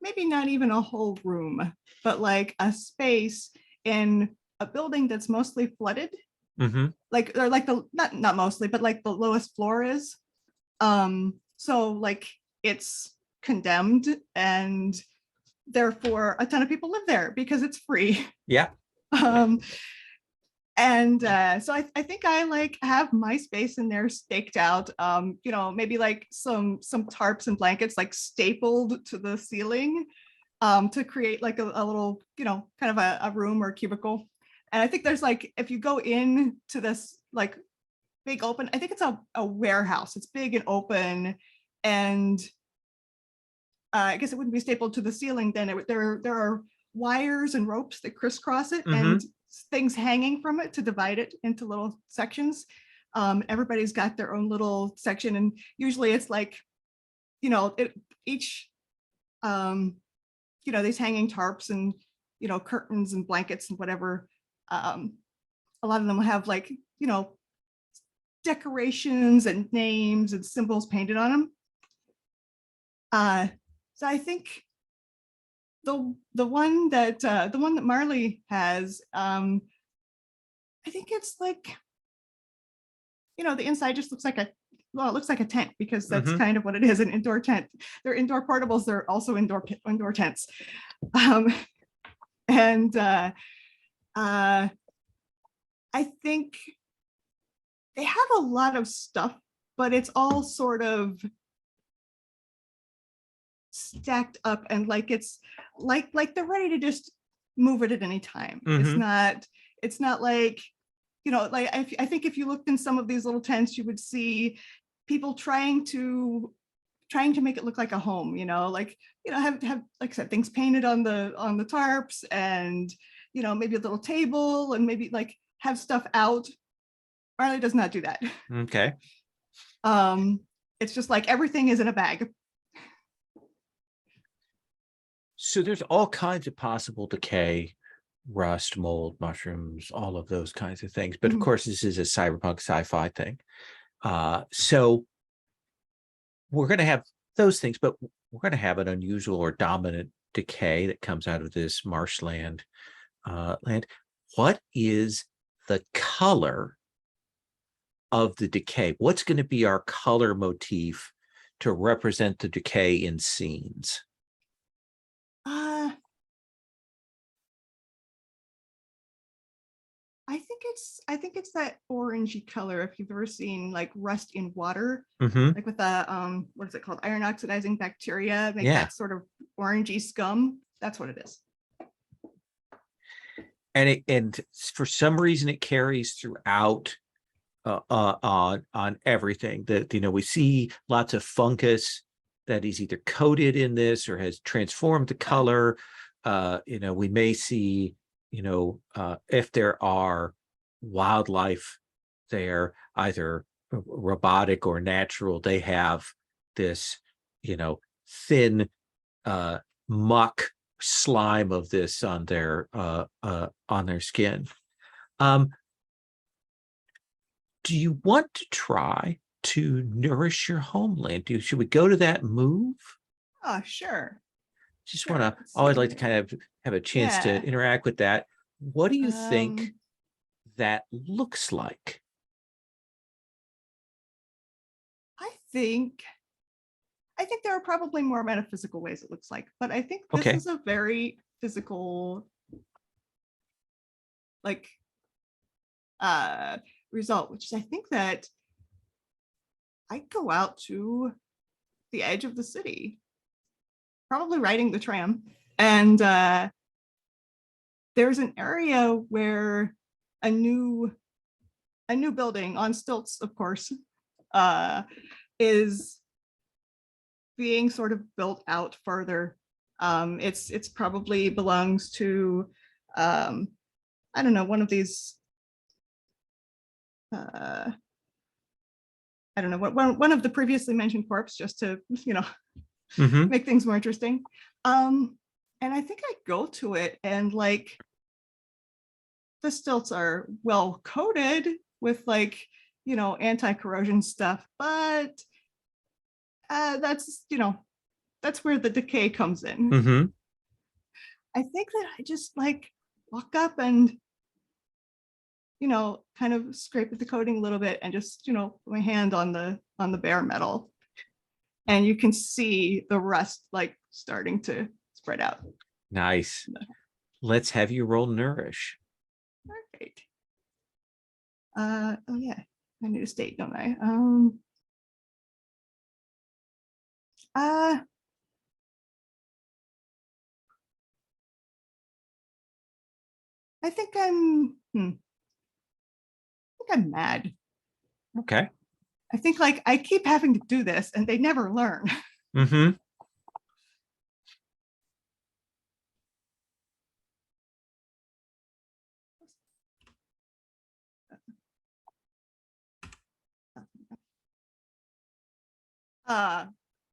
maybe not even a whole room, but like a space in a building that's mostly flooded. Mm-hmm. Like, or like the, not mostly, but like the lowest floor is. So like it's condemned, and therefore a ton of people live there because it's free. Yeah. Um, and so I think I like have my space in there staked out, you know, maybe like some tarps and blankets like stapled to the ceiling, to create like a little, you know, kind of a room or cubicle. And I think there's like, if you go in to this like big open, I think it's a warehouse, it's big and open, and I guess it wouldn't be stapled to the ceiling then. There are wires and ropes that crisscross it, Mhm. and things hanging from it to divide it into little sections. Everybody's got their own little section, and usually it's like, you know, each, you know, these hanging tarps and, you know, curtains and blankets and whatever. A lot of them will have like, you know, decorations and names and symbols painted on them. So I think the one that Marley has, I think it's like, you know, the inside just looks like a, well, it looks like a tent, because that's Mhm. kind of what it is, an indoor tent. They're indoor portables, they're also indoor tents. And I think they have a lot of stuff, but it's all sort of stacked up, and like it's like they're ready to just move it at any time. It's not like, you know, like I think if you looked in some of these little tents, you would see people trying to make it look like a home, you know, like, you know, have like I said, things painted on the tarps, and, you know, maybe a little table, and maybe like have stuff out. Marley does not do that. Okay. It's just like everything is in a bag. So there's all kinds of possible decay, rust, mold, mushrooms, all of those kinds of things. But of Mhm. course, this is a cyberpunk sci-fi thing. So we're going to have those things, but we're going to have an unusual or dominant decay that comes out of this marshland land. What is the color of the decay? What's going to be our color motif to represent the decay in scenes? I think it's that orangey color. If you've ever seen like rust in water, Mm-hmm. like with the what is it called? Iron oxidizing bacteria, make Yeah. that sort of orangey scum. That's what it is. And for some reason it carries throughout on everything. That, you know, we see lots of fungus that is either coated in this or has transformed the color. You know, we may see, you know, if there are wildlife there, either robotic or natural, they have this, you know, thin muck slime of this on their skin. Do you want to try to nourish your homeland? Should we go to that move? Oh, sure. Just Sure, want to let's always see like to here. kind of have a chance to Yeah. interact with that. What do you think Um, that looks like? I think there are probably more metaphysical ways it looks like, but I think this Okay. is a very physical, like, result, which is I think that I go out to the edge of the city, probably riding the tram, and there's an area where a new building on stilts, of course, is being sort of built out further. It's probably belongs to, I don't know, one of these, I don't know, one of the previously mentioned corps, just to, you know, Mm-hmm. make things more interesting. And I think I go to it, and like the stilts are well coated with like, you know, anti-corrosion stuff, but that's, you know, that's where the decay comes in. Mm-hmm. I think that I just like walk up and, you know, kind of scrape at the coating a little bit and just, you know, put my hand on the bare metal. And you can see the rust like starting to spread out. Nice. Let's have you roll Nourish. Perfect. Oh yeah, I need a state, don't I? I think I'm mad. Okay. I think like I keep having to do this and they never learn. Mm-hmm.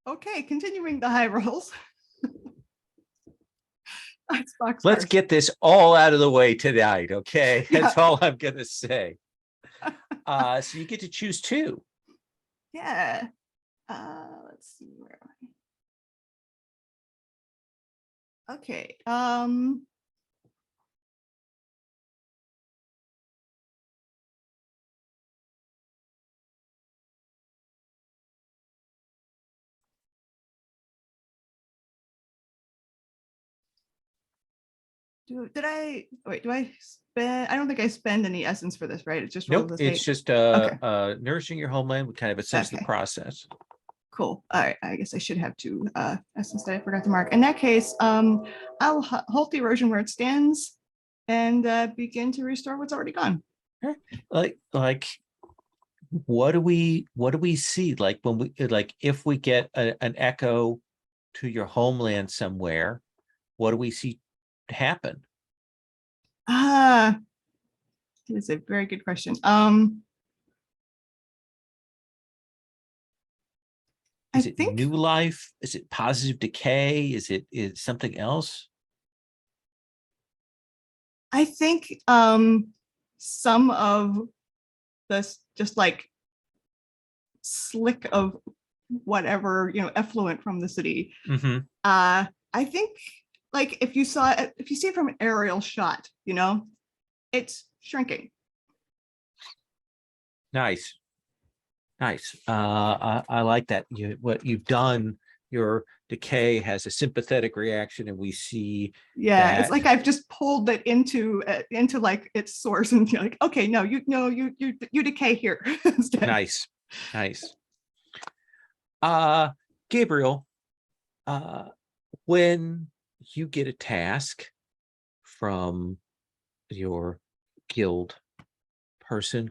Okay, continuing the high rolls. Let's get this all out of the way tonight, okay? That's Yeah. all I'm gonna say. So you get to choose two. Yeah. Let's see where am I? Okay. Did I wait? Do I spend? I don't think I spend any essence for this, right? It's just roll Nope, the it's state. just Okay. nourishing your homeland. We kind of assess the Okay. process. Cool. All right. I guess I should have two essence that I forgot to mark. In that case, I'll halt the erosion where it stands and begin to restore what's already gone. Like what do we see? Like when we if we get an echo to your homeland somewhere, what do we see happen? That is a very good question. Is I it think new life? Is it positive decay? Is it something else? I think some of this just like slick of whatever, you know, effluent from the city. Mm-hmm. I think like if you see it from an aerial shot, you know, it's shrinking. Nice. I like that. What you've done, your decay has a sympathetic reaction, and we see Yeah, it's that. like I've just pulled it into like its source, and you're like, okay, no, you decay here instead. Nice. Gabriel, when you get a task from your guild person,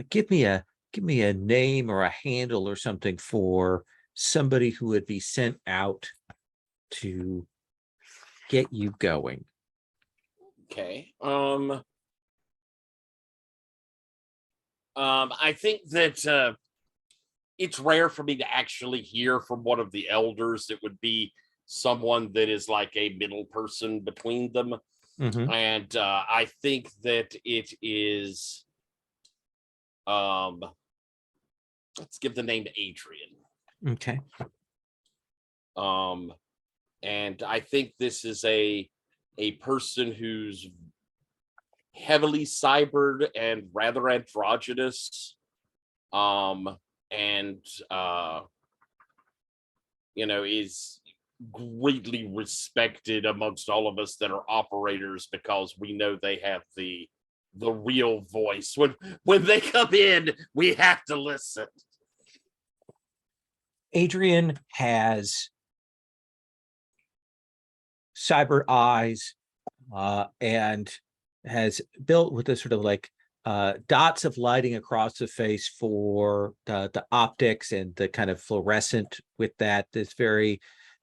give me a name or a handle or something for somebody who would be sent out to get you going. Okay. I think that it's rare for me to actually hear from one of the elders. It would be someone that is like a middle person between them. Mm-hmm. And I think that it is let's give the name to Adrian. Okay. And I think this is a person who's heavily cybered and rather androgynous, and you know, is greatly respected amongst all of us that are operators, because we know they have the real voice. When they come in, we have to listen. Adrian has cyber eyes, and has built with this sort of like dots of lighting across the face for the optics, and the kind of fluorescent with that. That's very,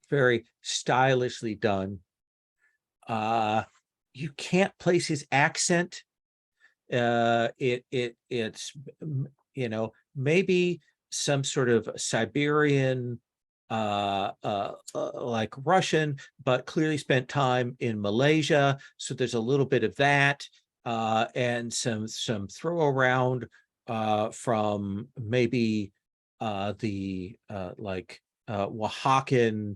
very stylishly done. You can't place his accent. It's you know, maybe some sort of Siberian, like Russian, but clearly spent time in Malaysia. So there's a little bit of that. and some throw around from maybe the Oaxacan,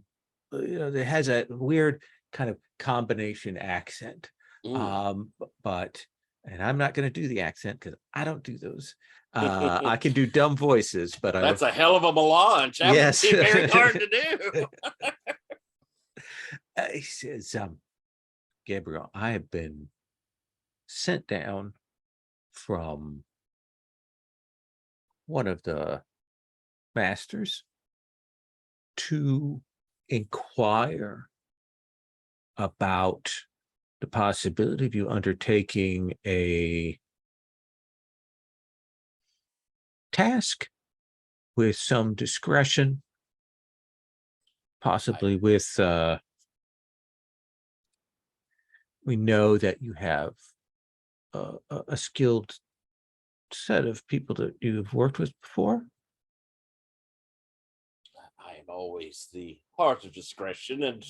that has a weird kind of combination accent. But and I'm not going to do the accent because I don't do those. I can do dumb voices, but That's a hell of a melange. That Yes. would be very hard to do. He says, Gabriel, I have been sent down from one of the masters to inquire about the possibility of you undertaking a task with some discretion, possibly with we know that you have a skilled set of people that you've worked with before. I am always the heart of discretion, and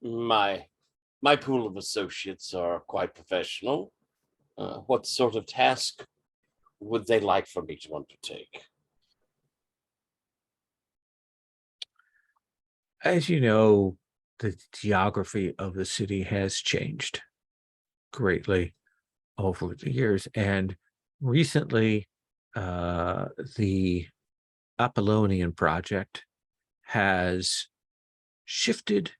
my pool of associates are quite professional. What sort of task would they like for me to undertake? As you know, the geography of the city has changed greatly over the years, and recently the Apollonian project has shifted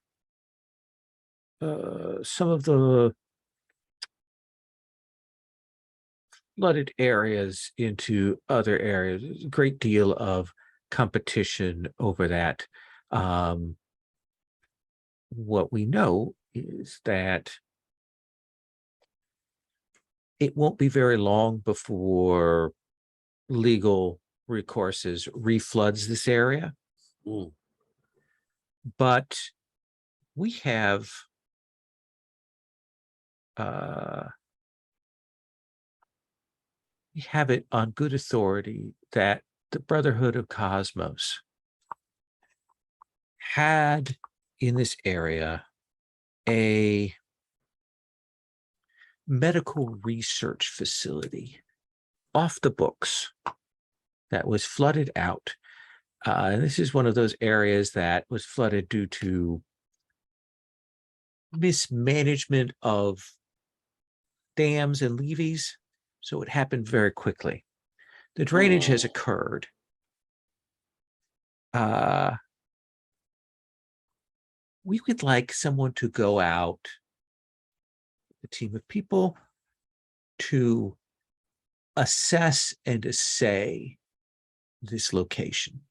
some of the flooded areas into other areas. There's a great deal of competition over that. What we know is that it won't be very long before legal recourses refloods this area. But we have it on good authority that the Brotherhood of Cosmos had in this area a medical research facility off the books that was flooded out. And this is one of those areas that was flooded due to mismanagement of dams and levees. So it happened very quickly. The drainage has occurred. We would like someone to go out, a team of people, to assess and assay this location.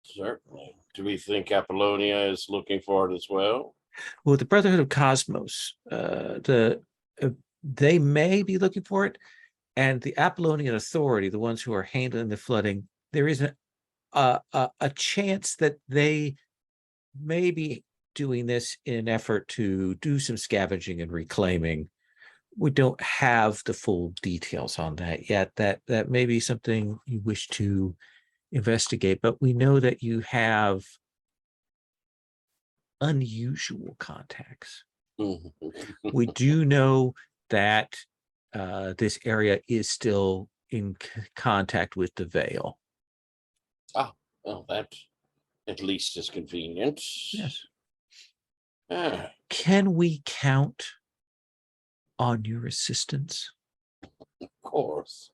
Certainly. Do we think Apollonia is looking for it as well? Well, the Brotherhood of Cosmos, they may be looking for it, and the Apollonian Authority, the ones who are handling the flooding, there is a chance that they may be doing this in an effort to do some scavenging and reclaiming. We don't have the full details on that yet. That may be something you wish to investigate, but we know that you have unusual contacts. We do know that this area is still in contact with the Veil. Ah, well, that at least is convenient. Yes. Ah, Can we count on your assistance? of course.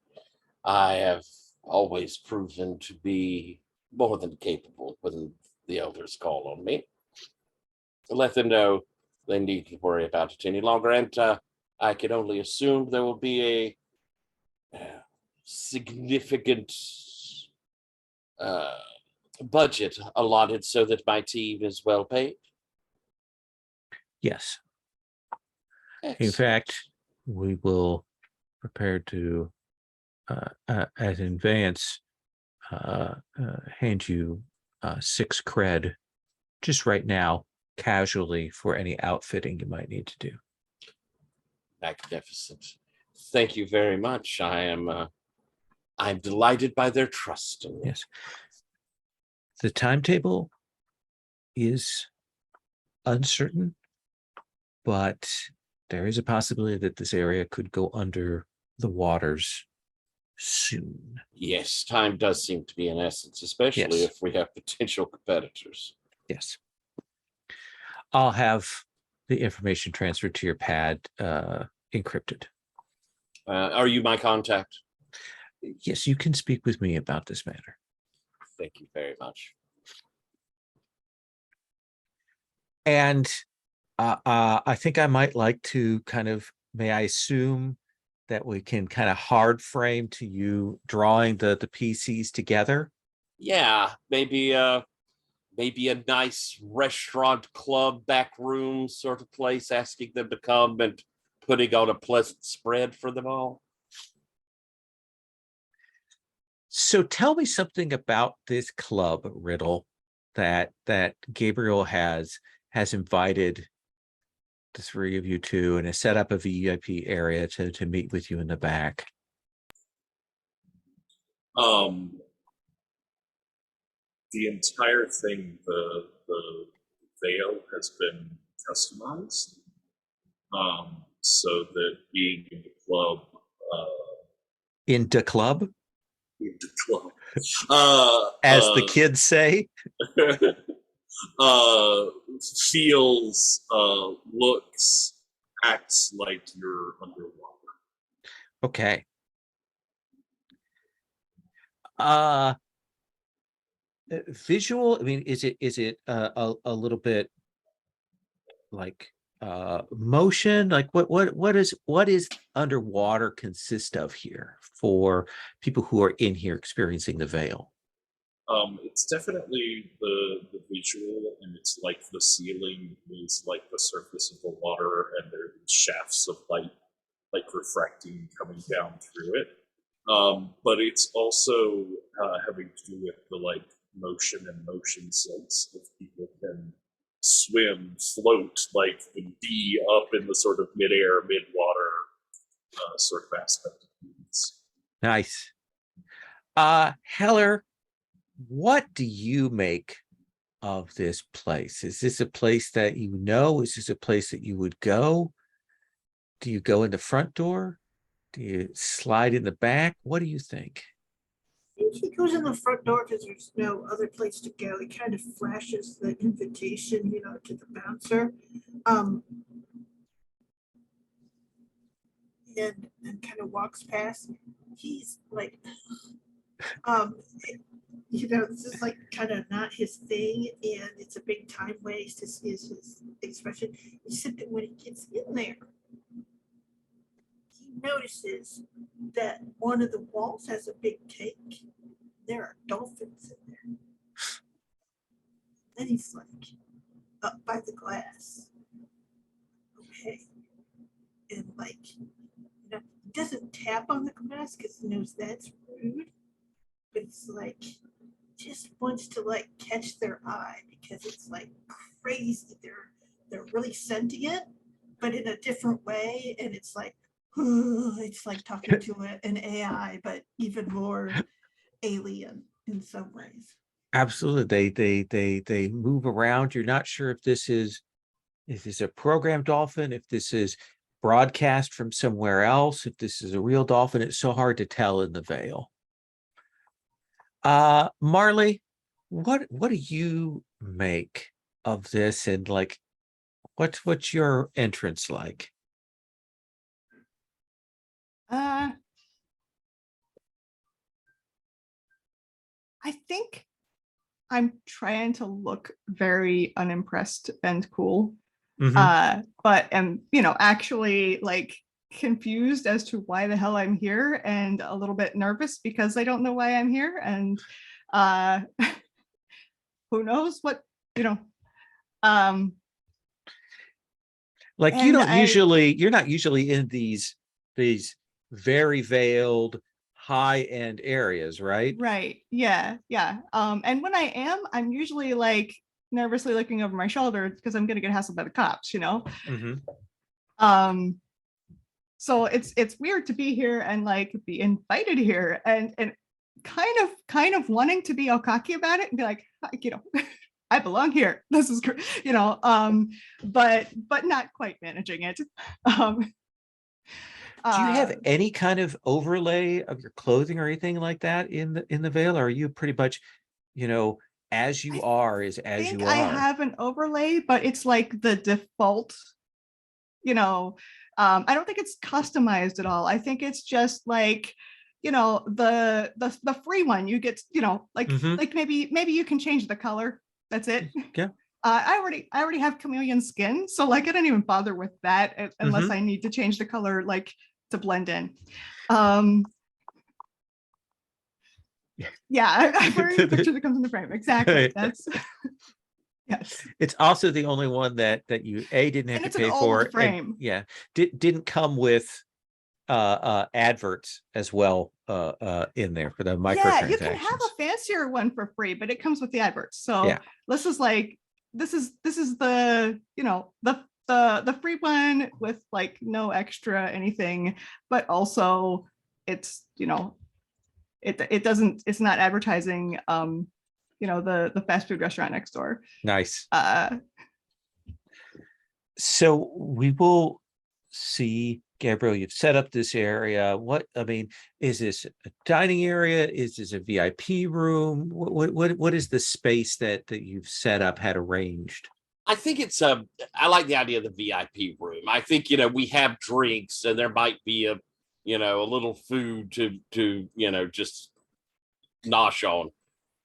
I have always proven to be more than capable when the elders call on me. Let them know they needn't worry about it any longer, and I can only assume there will be a significant budget allotted so that my team is well paid. Yes. In Excellent. fact, we will prepare to, as in advance, hand you 6 cred just right now, casually, for any outfitting you might need to do. Magnificent. Thank you very much. I'm delighted by their trust in me. Yes. The timetable is uncertain, but there is a possibility that this area could go under the waters soon. Yes, time does seem to be an essence, especially Yes. if we have potential competitors. Yes. I'll have the information transferred to your pad encrypted. Are you my contact? Yes, you can speak with me about this matter. Thank you very much. And I think I might like to kind of, may I assume that we can kind of hard frame to you drawing the PCs together? Yeah, maybe a nice restaurant, club, back room sort of place, asking them to come and putting on a pleasant spread for them all. So tell me something about this club, Riddle, that Gabriel has invited the three of you to, and has set up a VIP area to meet with you in the back. The entire thing, the veil has been customized, so that being in the club, In the club, in the club, as the kids say. feels, looks, acts like you're underwater. Okay. Visual, I mean, is it a little bit like motion? Like what is underwater consist of here for people who are in here experiencing the veil? It's definitely the visual, and it's like the ceiling is like the surface of the water, and there are these shafts of light, like refracting coming down through it. But it's also having to do with the like motion and motion sense. If people can swim, float, like and be up in the sort of midair, mid-water sort of aspect of things. Nice. Heller, what do you make of this place? Is this a place that you know? Is this a place that you would go? Do you go in the front door? Do you slide in the back? What do you think? He goes in the front door because there's no other place to go. He kind of flashes the invitation, to the bouncer. And kind of walks past. He's like, this is like kind of not his thing, and it's a big time waste. Is his expression. Except that when he gets in there, he notices that one of the walls has a big tank. There are dolphins in there. Then he's like, up by the glass. Okay. And like, he doesn't tap on the glass because he knows that's rude. But it's like, just wants to like catch their eye because it's like crazy. They're really sentient, but in a different way. And it's like, it's like talking to an AI, but even more alien in some ways. Absolutely. They move around. You're not sure if this is a programmed dolphin, if this is broadcast from somewhere else, if this is a real dolphin. It's so hard to tell in the veil. Marley, what do you make of this, and like what's your entrance like? I think I'm trying to look very unimpressed and cool, but am, actually like confused as to why the hell I'm here, and a little bit nervous because I don't know why I'm here, and who knows what, like you're not usually in these very veiled high-end areas, right? Right. Yeah. And when I am, I'm usually like nervously looking over my shoulder because I'm gonna get hassled by the cops, So it's weird to be here and like be invited here, and kind of wanting to be all cocky about it and be like, I belong here. This is great, but not quite managing it. Do you have any kind of overlay of your clothing or anything like that in the veil? Or are you pretty much, as you are is as you I are? have an overlay, but it's like the default, I don't think it's customized at all. I think it's just like, the free one you get, like Mhm. like maybe you can change the color. That's it. Yeah. I already have chameleon skin, so like I don't even bother with that unless Mhm. I need to change the color like to blend in. Um, yeah, I'm wearing the picture that comes in the frame. Exactly. That's yes. It's also the only one that you didn't have And to it's an pay old for, and frame. yeah, didn't come with adverts as well in there for the Yeah, you can have microtransactions. a fancier one for free, but it comes with the adverts. So Yeah. this is like this is the the free one with like no extra anything, but also it's it's not advertising the fast food restaurant next door. Nice. Uh So we will see, Gabriel, you've set up this area. Is this a dining area? Is this a VIP room? What is the space that you've set up, had arranged? I think I like the idea of the VIP room. I think, we have drinks and there might be a little food to just nosh on.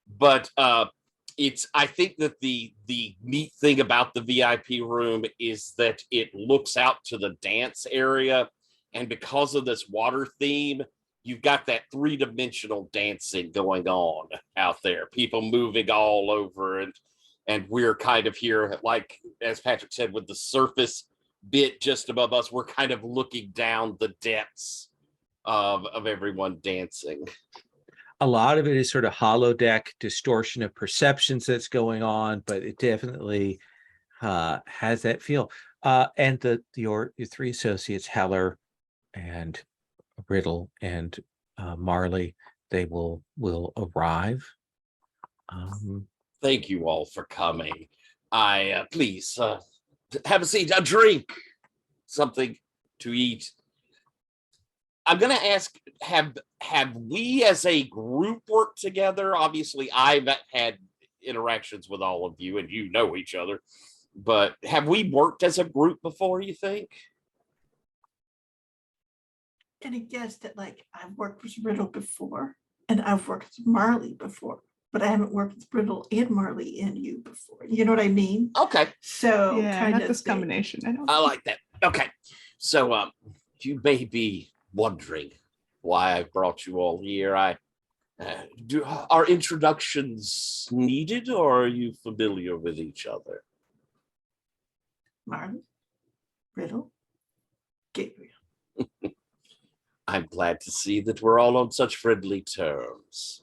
But I think that the neat thing about the VIP room is that it looks out to the dance area. And because of this water theme, you've got that three-dimensional dancing going on out there, people moving all over, and we're kind of here, like as Patrick said, with the surface bit just above us, we're kind of looking down the depths of everyone dancing. A lot of it is sort of holodeck distortion of perceptions that's going on, but it definitely has that feel. And your three associates, Heller and Riddle and Marley, they will arrive. Thank you all for coming. I please have a seat, a drink, something to eat. I'm going to ask, have we as a group worked together? Obviously, I've had interactions with all of you and you know each other, but have we worked as a group before, you think? Gonna guess that like I've worked with Riddle before and I've worked with Marley before, but I haven't worked with Riddle and Marley and you before. You know what I mean? Okay. So yeah, kind not of this thing. combination. I like that. Okay. So you may be wondering why I brought you all here. Are introductions needed, or are you familiar with each other? Marley, Riddle, Gabriel. I'm glad to see that we're all on such friendly terms.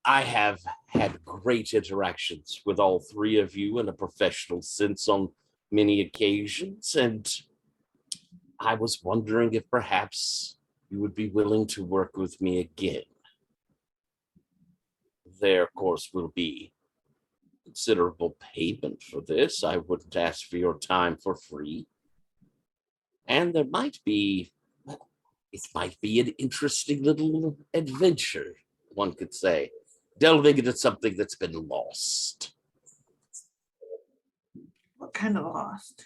I have had great interactions with all three of you in a professional sense on many occasions, and I was wondering if perhaps you would be willing to work with me again. There, of course, will be considerable payment for this. I wouldn't ask for your time for free. And it might be an interesting little adventure, one could say, delving into something that's been lost. What kind of lost?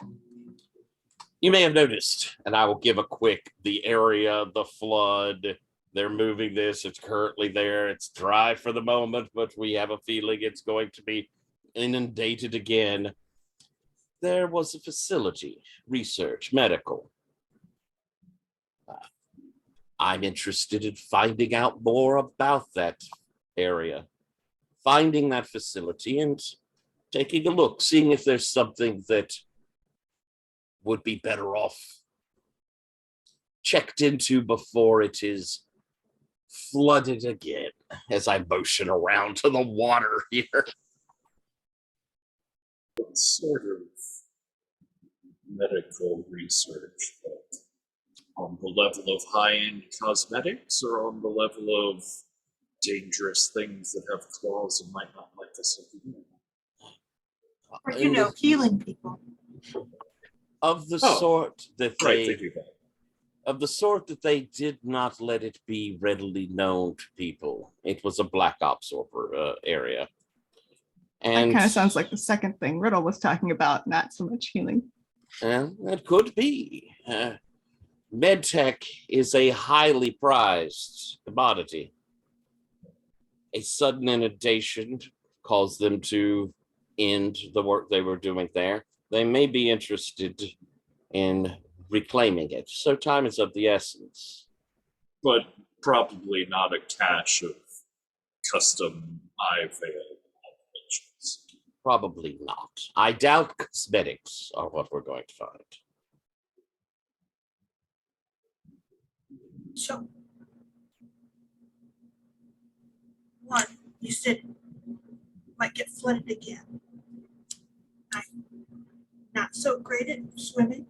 You may have noticed, and I will give a quick, the area, the flood, they're moving this, it's currently there, it's dry for the moment, but we have a feeling it's going to be inundated again. There was a facility, research, medical. I'm interested in finding out more about that area, finding that facility and taking a look, seeing if there's something that would be better off checked into before it is flooded again, as I motion around to the water here. What sort of medical research? On the level of high-end cosmetics or on the level of dangerous things that have claws and might not like us again? Or, you know, healing people. Of the Oh, sort that Right, they they do that. of the sort that they did not let it be readily known to people. It was a black ops area. That And kind of sounds like the second thing Riddle was talking about, not so much healing. it could be. Medtech is a highly prized commodity. A sudden inundation caused them to end the work they were doing there. They may be interested in reclaiming it. So time is of the essence. But probably not a cache of custom eye veil applications. Probably not. I doubt cosmetics are what we're going to find. So, one, you said might get flooded again. I'm not so great at swimming.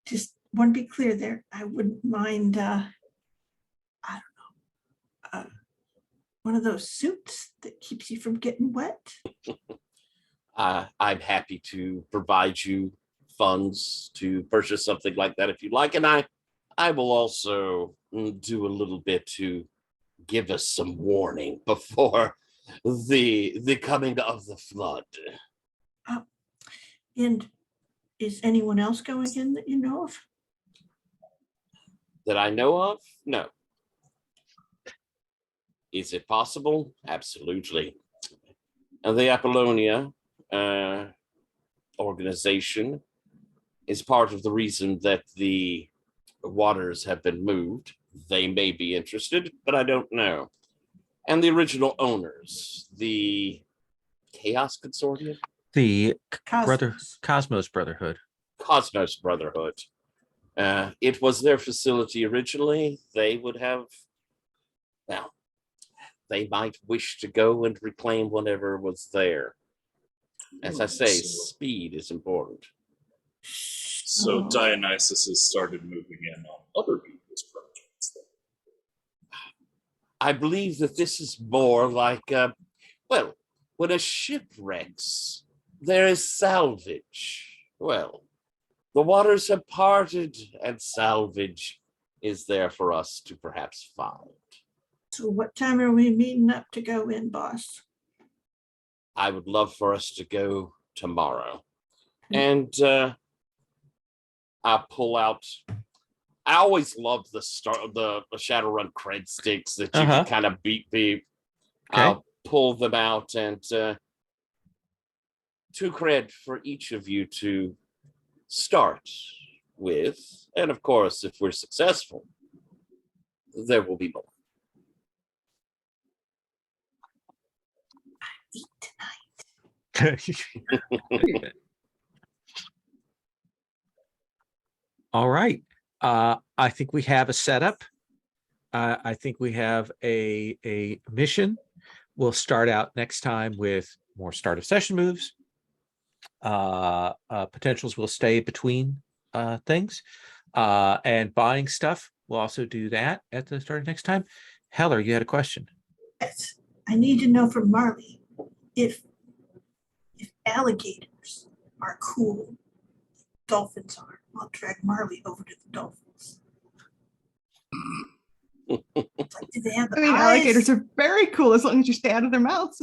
Just want to be clear there. I wouldn't mind, I don't know, one of those suits that keeps you from getting wet. I'm happy to provide you funds to purchase something like that if you like, and I will also do a little bit to give us some warning before the coming of the flood. And is anyone else going in that you know of? That I know of? No. Is it possible? Absolutely. And the Apollonia organization is part of the reason that the waters have been moved. They may be interested, but I don't know. And the original owners, the Chaos Consortium, The Cosmos. Cosmos Brotherhood. Cosmos Brotherhood. It was their facility originally. They would have, well, they might wish to go and reclaim whatever was there. As I say, speed is important. So Dionysus has started moving in on other people's projects. I believe that this is more like, well, when a ship wrecks, there is salvage. Well, the waters have parted, and salvage is there for us to perhaps find. So what time are we meeting up to go in, boss? I would love for us to go tomorrow. And I'll pull out. I always love the Shadowrun cred sticks that you can kind of beep. Okay. I'll pull them out and 2 cred for each of you to start with. And of course, if we're successful, there will be more. Eat tonight. All right. I think we have a setup. I think we have a mission. We'll start out next time with more start of session moves. Potentials will stay between things. And buying stuff, we'll also do that at the start of next time. Heller, you had a question. Yes, I need to know from Marley if alligators are cool, dolphins are. I'll drag Marley over to the dolphins. It's like, do they have the eyes? Alligators are very cool as long as you stay out of their mouths.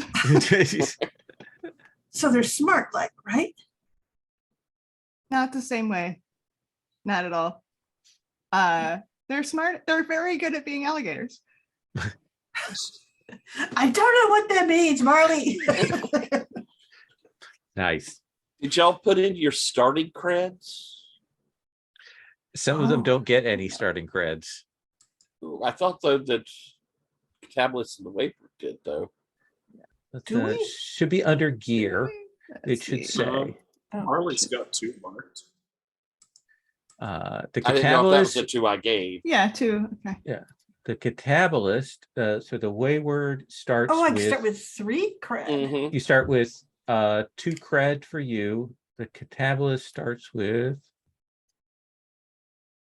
So they're smart, like, right? Not the same way. Not at all. They're smart. They're very good at being alligators. I don't know what that means, Marley. Nice. Did y'all put in your starting creds? Some of them don't get any starting creds. I thought though that Tablets and the Wafer did though. But, Do we? should be under gear. It should say. Marley's got 2 marked. The I didn't know if that was the Catabolist. 2 I gave. Yeah, two. Okay. The Catabolist. So the Wayward starts Oh, I can with. start with 3 cred. Mhm. You start with 2 cred for you. The Catabolist starts with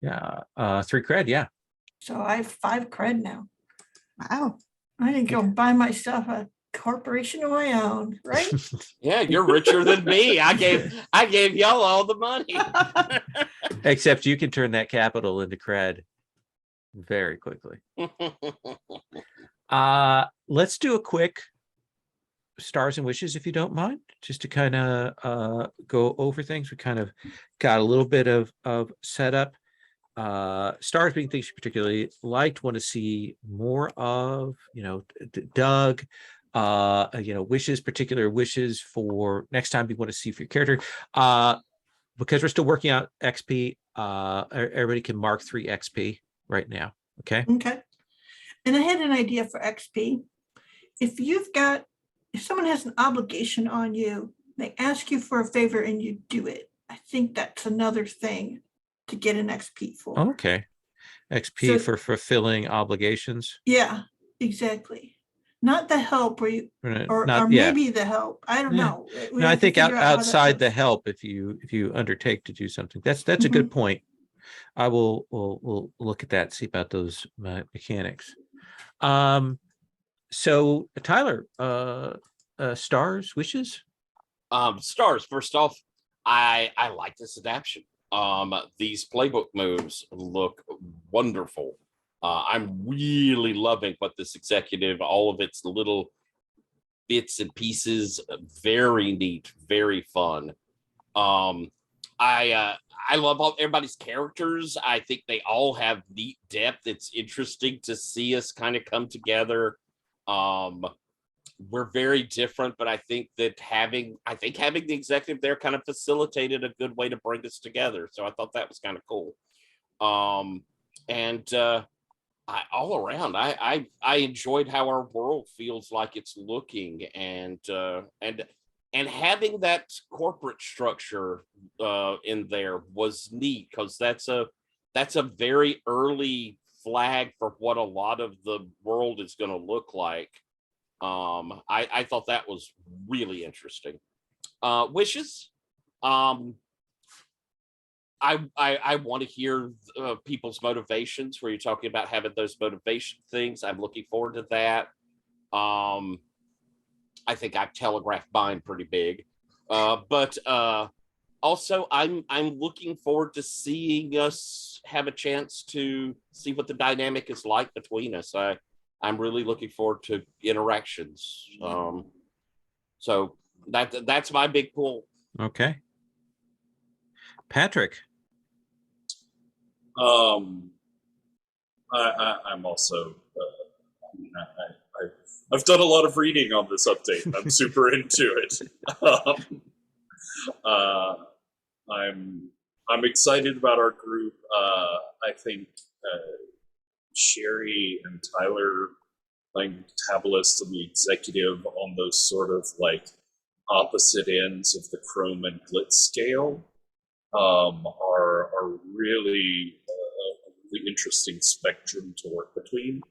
3 cred. So I have 5 cred now. Wow. I didn't go buy myself a corporation of my own, right? Yeah, you're richer than me. I gave y'all all the money. Except you can turn that capital into cred very quickly. Let's do a quick stars and wishes, if you don't mind, just to kind of go over things. We kind of got a little bit of setup. Stars being things you particularly liked, want to see more of, Doug. Wishes, particular wishes for next time you want to see for your character. Because we're still working out XP, everybody can mark 3 XP right now. Okay. Okay. And I had an idea for XP. If someone has an obligation on you, they ask you for a favor and you do it, I think that's another thing to get an XP for. Okay. XP So- for fulfilling obligations. Yeah, exactly. Not the help or Not, yeah. maybe the help. I don't Yeah. know. We No, I have to think figure out how that outside the goes. help, if you undertake to do something, that's a good point. I will look at that, see about those mechanics. So Tyler, stars, wishes. Stars. First off, I like this adaptation. These playbook moves look wonderful. I'm really loving what this executive, all of its little bits and pieces, very neat, very fun. I love everybody's characters. I think they all have neat depth. It's interesting to see us kind of come together. We're very different, but I think having the executive there kind of facilitated a good way to bring us together. So I thought that was kind of cool. All around, I enjoyed how our world feels like it's looking, and having that corporate structure in there was neat, because that's a very early flag for what a lot of the world is going to look like. I thought that was really interesting. Wishes. I want to hear people's motivations, where you're talking about having those motivation things. I'm looking forward to that. I think I've telegraphed mine pretty big. But also I'm looking forward to seeing us have a chance to see what the dynamic is like between us. I'm really looking forward to interactions. So that's my big pull. Okay. Patrick. I'm also. I've done a lot of reading on this update. I'm super into it. I'm excited about our group. I think Sherry and Tyler playing Tabulist and the executive on those sort of like opposite ends of the Chrome and Glitz scale are really a really interesting spectrum to work between.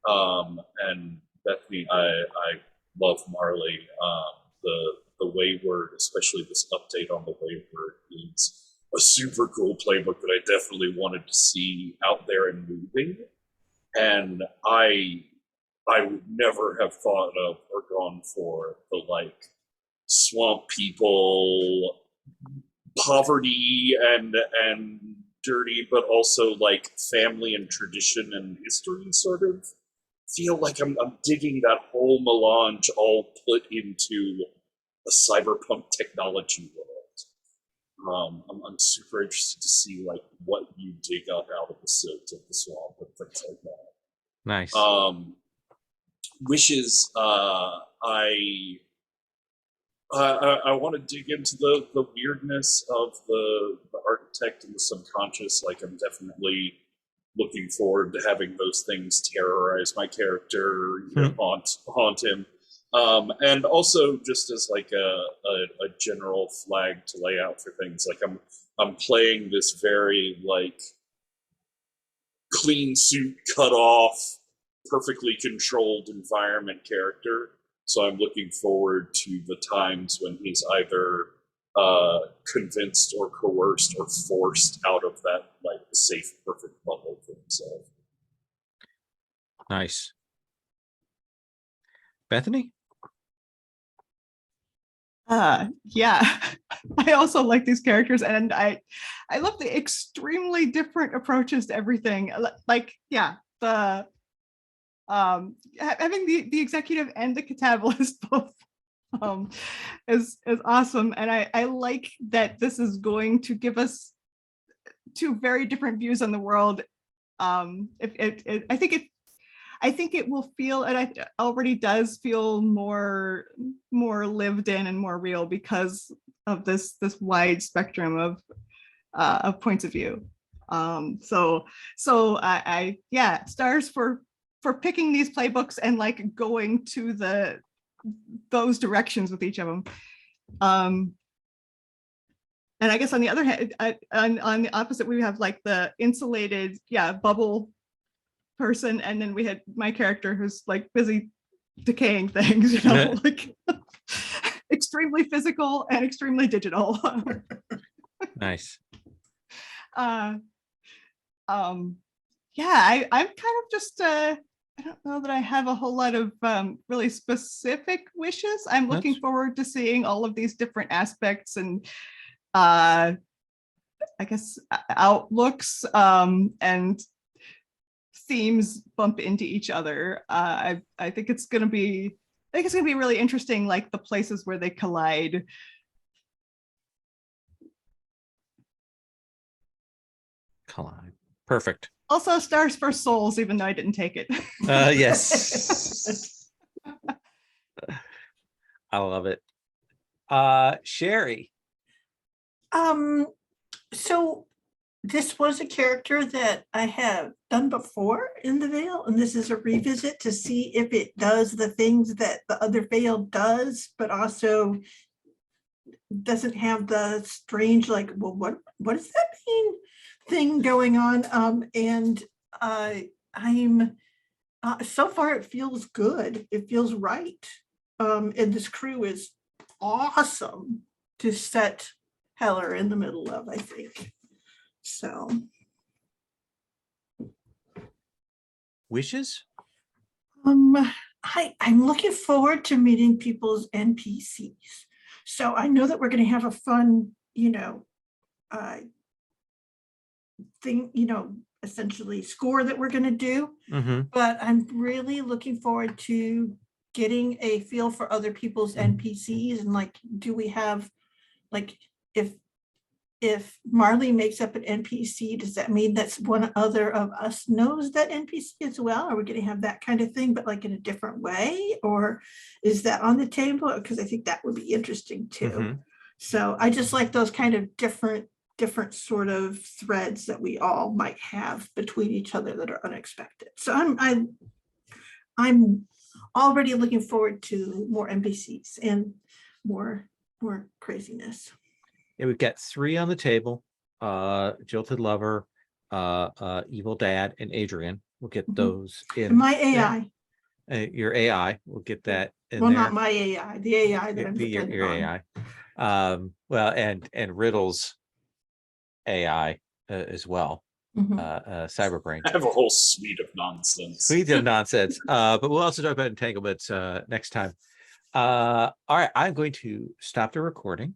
And Bethany, I love Marley. The Wayward, especially this update on the Wayward, is a super cool playbook that I definitely wanted to see out there and moving. And I would never have thought of or gone for the like swamp people, poverty and dirty, but also like family and tradition and history sort of feel like I'm digging that whole melange all put into a cyberpunk technology world. I'm super interested to see like what you dig up out of the silt of the swamp and things like that. Nice. Wishes. I want to dig into the weirdness of the architect and the subconscious. Like, I'm definitely looking forward to having those things terrorize my character, haunt him. And also just as like a general flag to lay out for things. Like, I'm playing this very like clean suit, cut off, perfectly controlled environment character. So I'm looking forward to the times when he's either convinced or coerced or forced out of that like safe, perfect bubble for himself. Nice. Bethany? Yeah, I also like these characters, and I love the extremely different approaches to everything. Like, yeah, the having the executive and the catabolist both is awesome, and I like that this is going to give us two very different views on the world. I think it will feel, and it already does feel more lived in and more real because of this wide spectrum of points of view. So yeah, stars for picking these playbooks and like going to those directions with each of them. And I guess on the other hand, on the opposite, we have like the insulated, bubble person, and then we had my character who's like busy decaying things, like extremely physical and extremely digital. Nice. I'm kind of just I don't know that I have a whole lot of really specific wishes. I'm looking forward to seeing all of these different aspects and I guess outlooks and themes bump into each other. I think it's gonna be really interesting, like the places where they collide. Perfect. Also, stars for souls, even though I didn't take it. Yes. I love it. Sherry. So this was a character that I have done before in the Veil, and this is a revisit to see if it does the things that the other Veil does, but also doesn't have the strange, like, well, what does that mean thing going on? And I'm so far it feels good. It feels right. And this crew is awesome to set Heller in the middle of, I think. So Wishes? I'm looking forward to meeting people's NPCs. So I know that we're going to have a fun, thing, essentially score that we're going to do. But I'm really looking forward to getting a feel for other people's NPCs, and like, do we have, like, if Marley makes up an NPC, does that mean that's one other of us knows that NPC as well? Are we going to have that kind of thing, but like in a different way? Or is that on the table? Because I think that would be interesting too. So I just like those kind of different sort of threads that we all might have between each other that are unexpected. So I'm already looking forward to more NPCs and more craziness. Yeah, we've got 3 on the table. Jilted Lover, Evil Dad, and Adrian. We'll get those in. And my AI. Your AI. We'll get that in Well, there. not my AI, the AI that I'm depending your on. AI. Well, and Riddle's AI as well. Cyberbrain. I have a whole suite of nonsense. But we'll also talk about entanglements next time. All right, I'm going to stop the recording.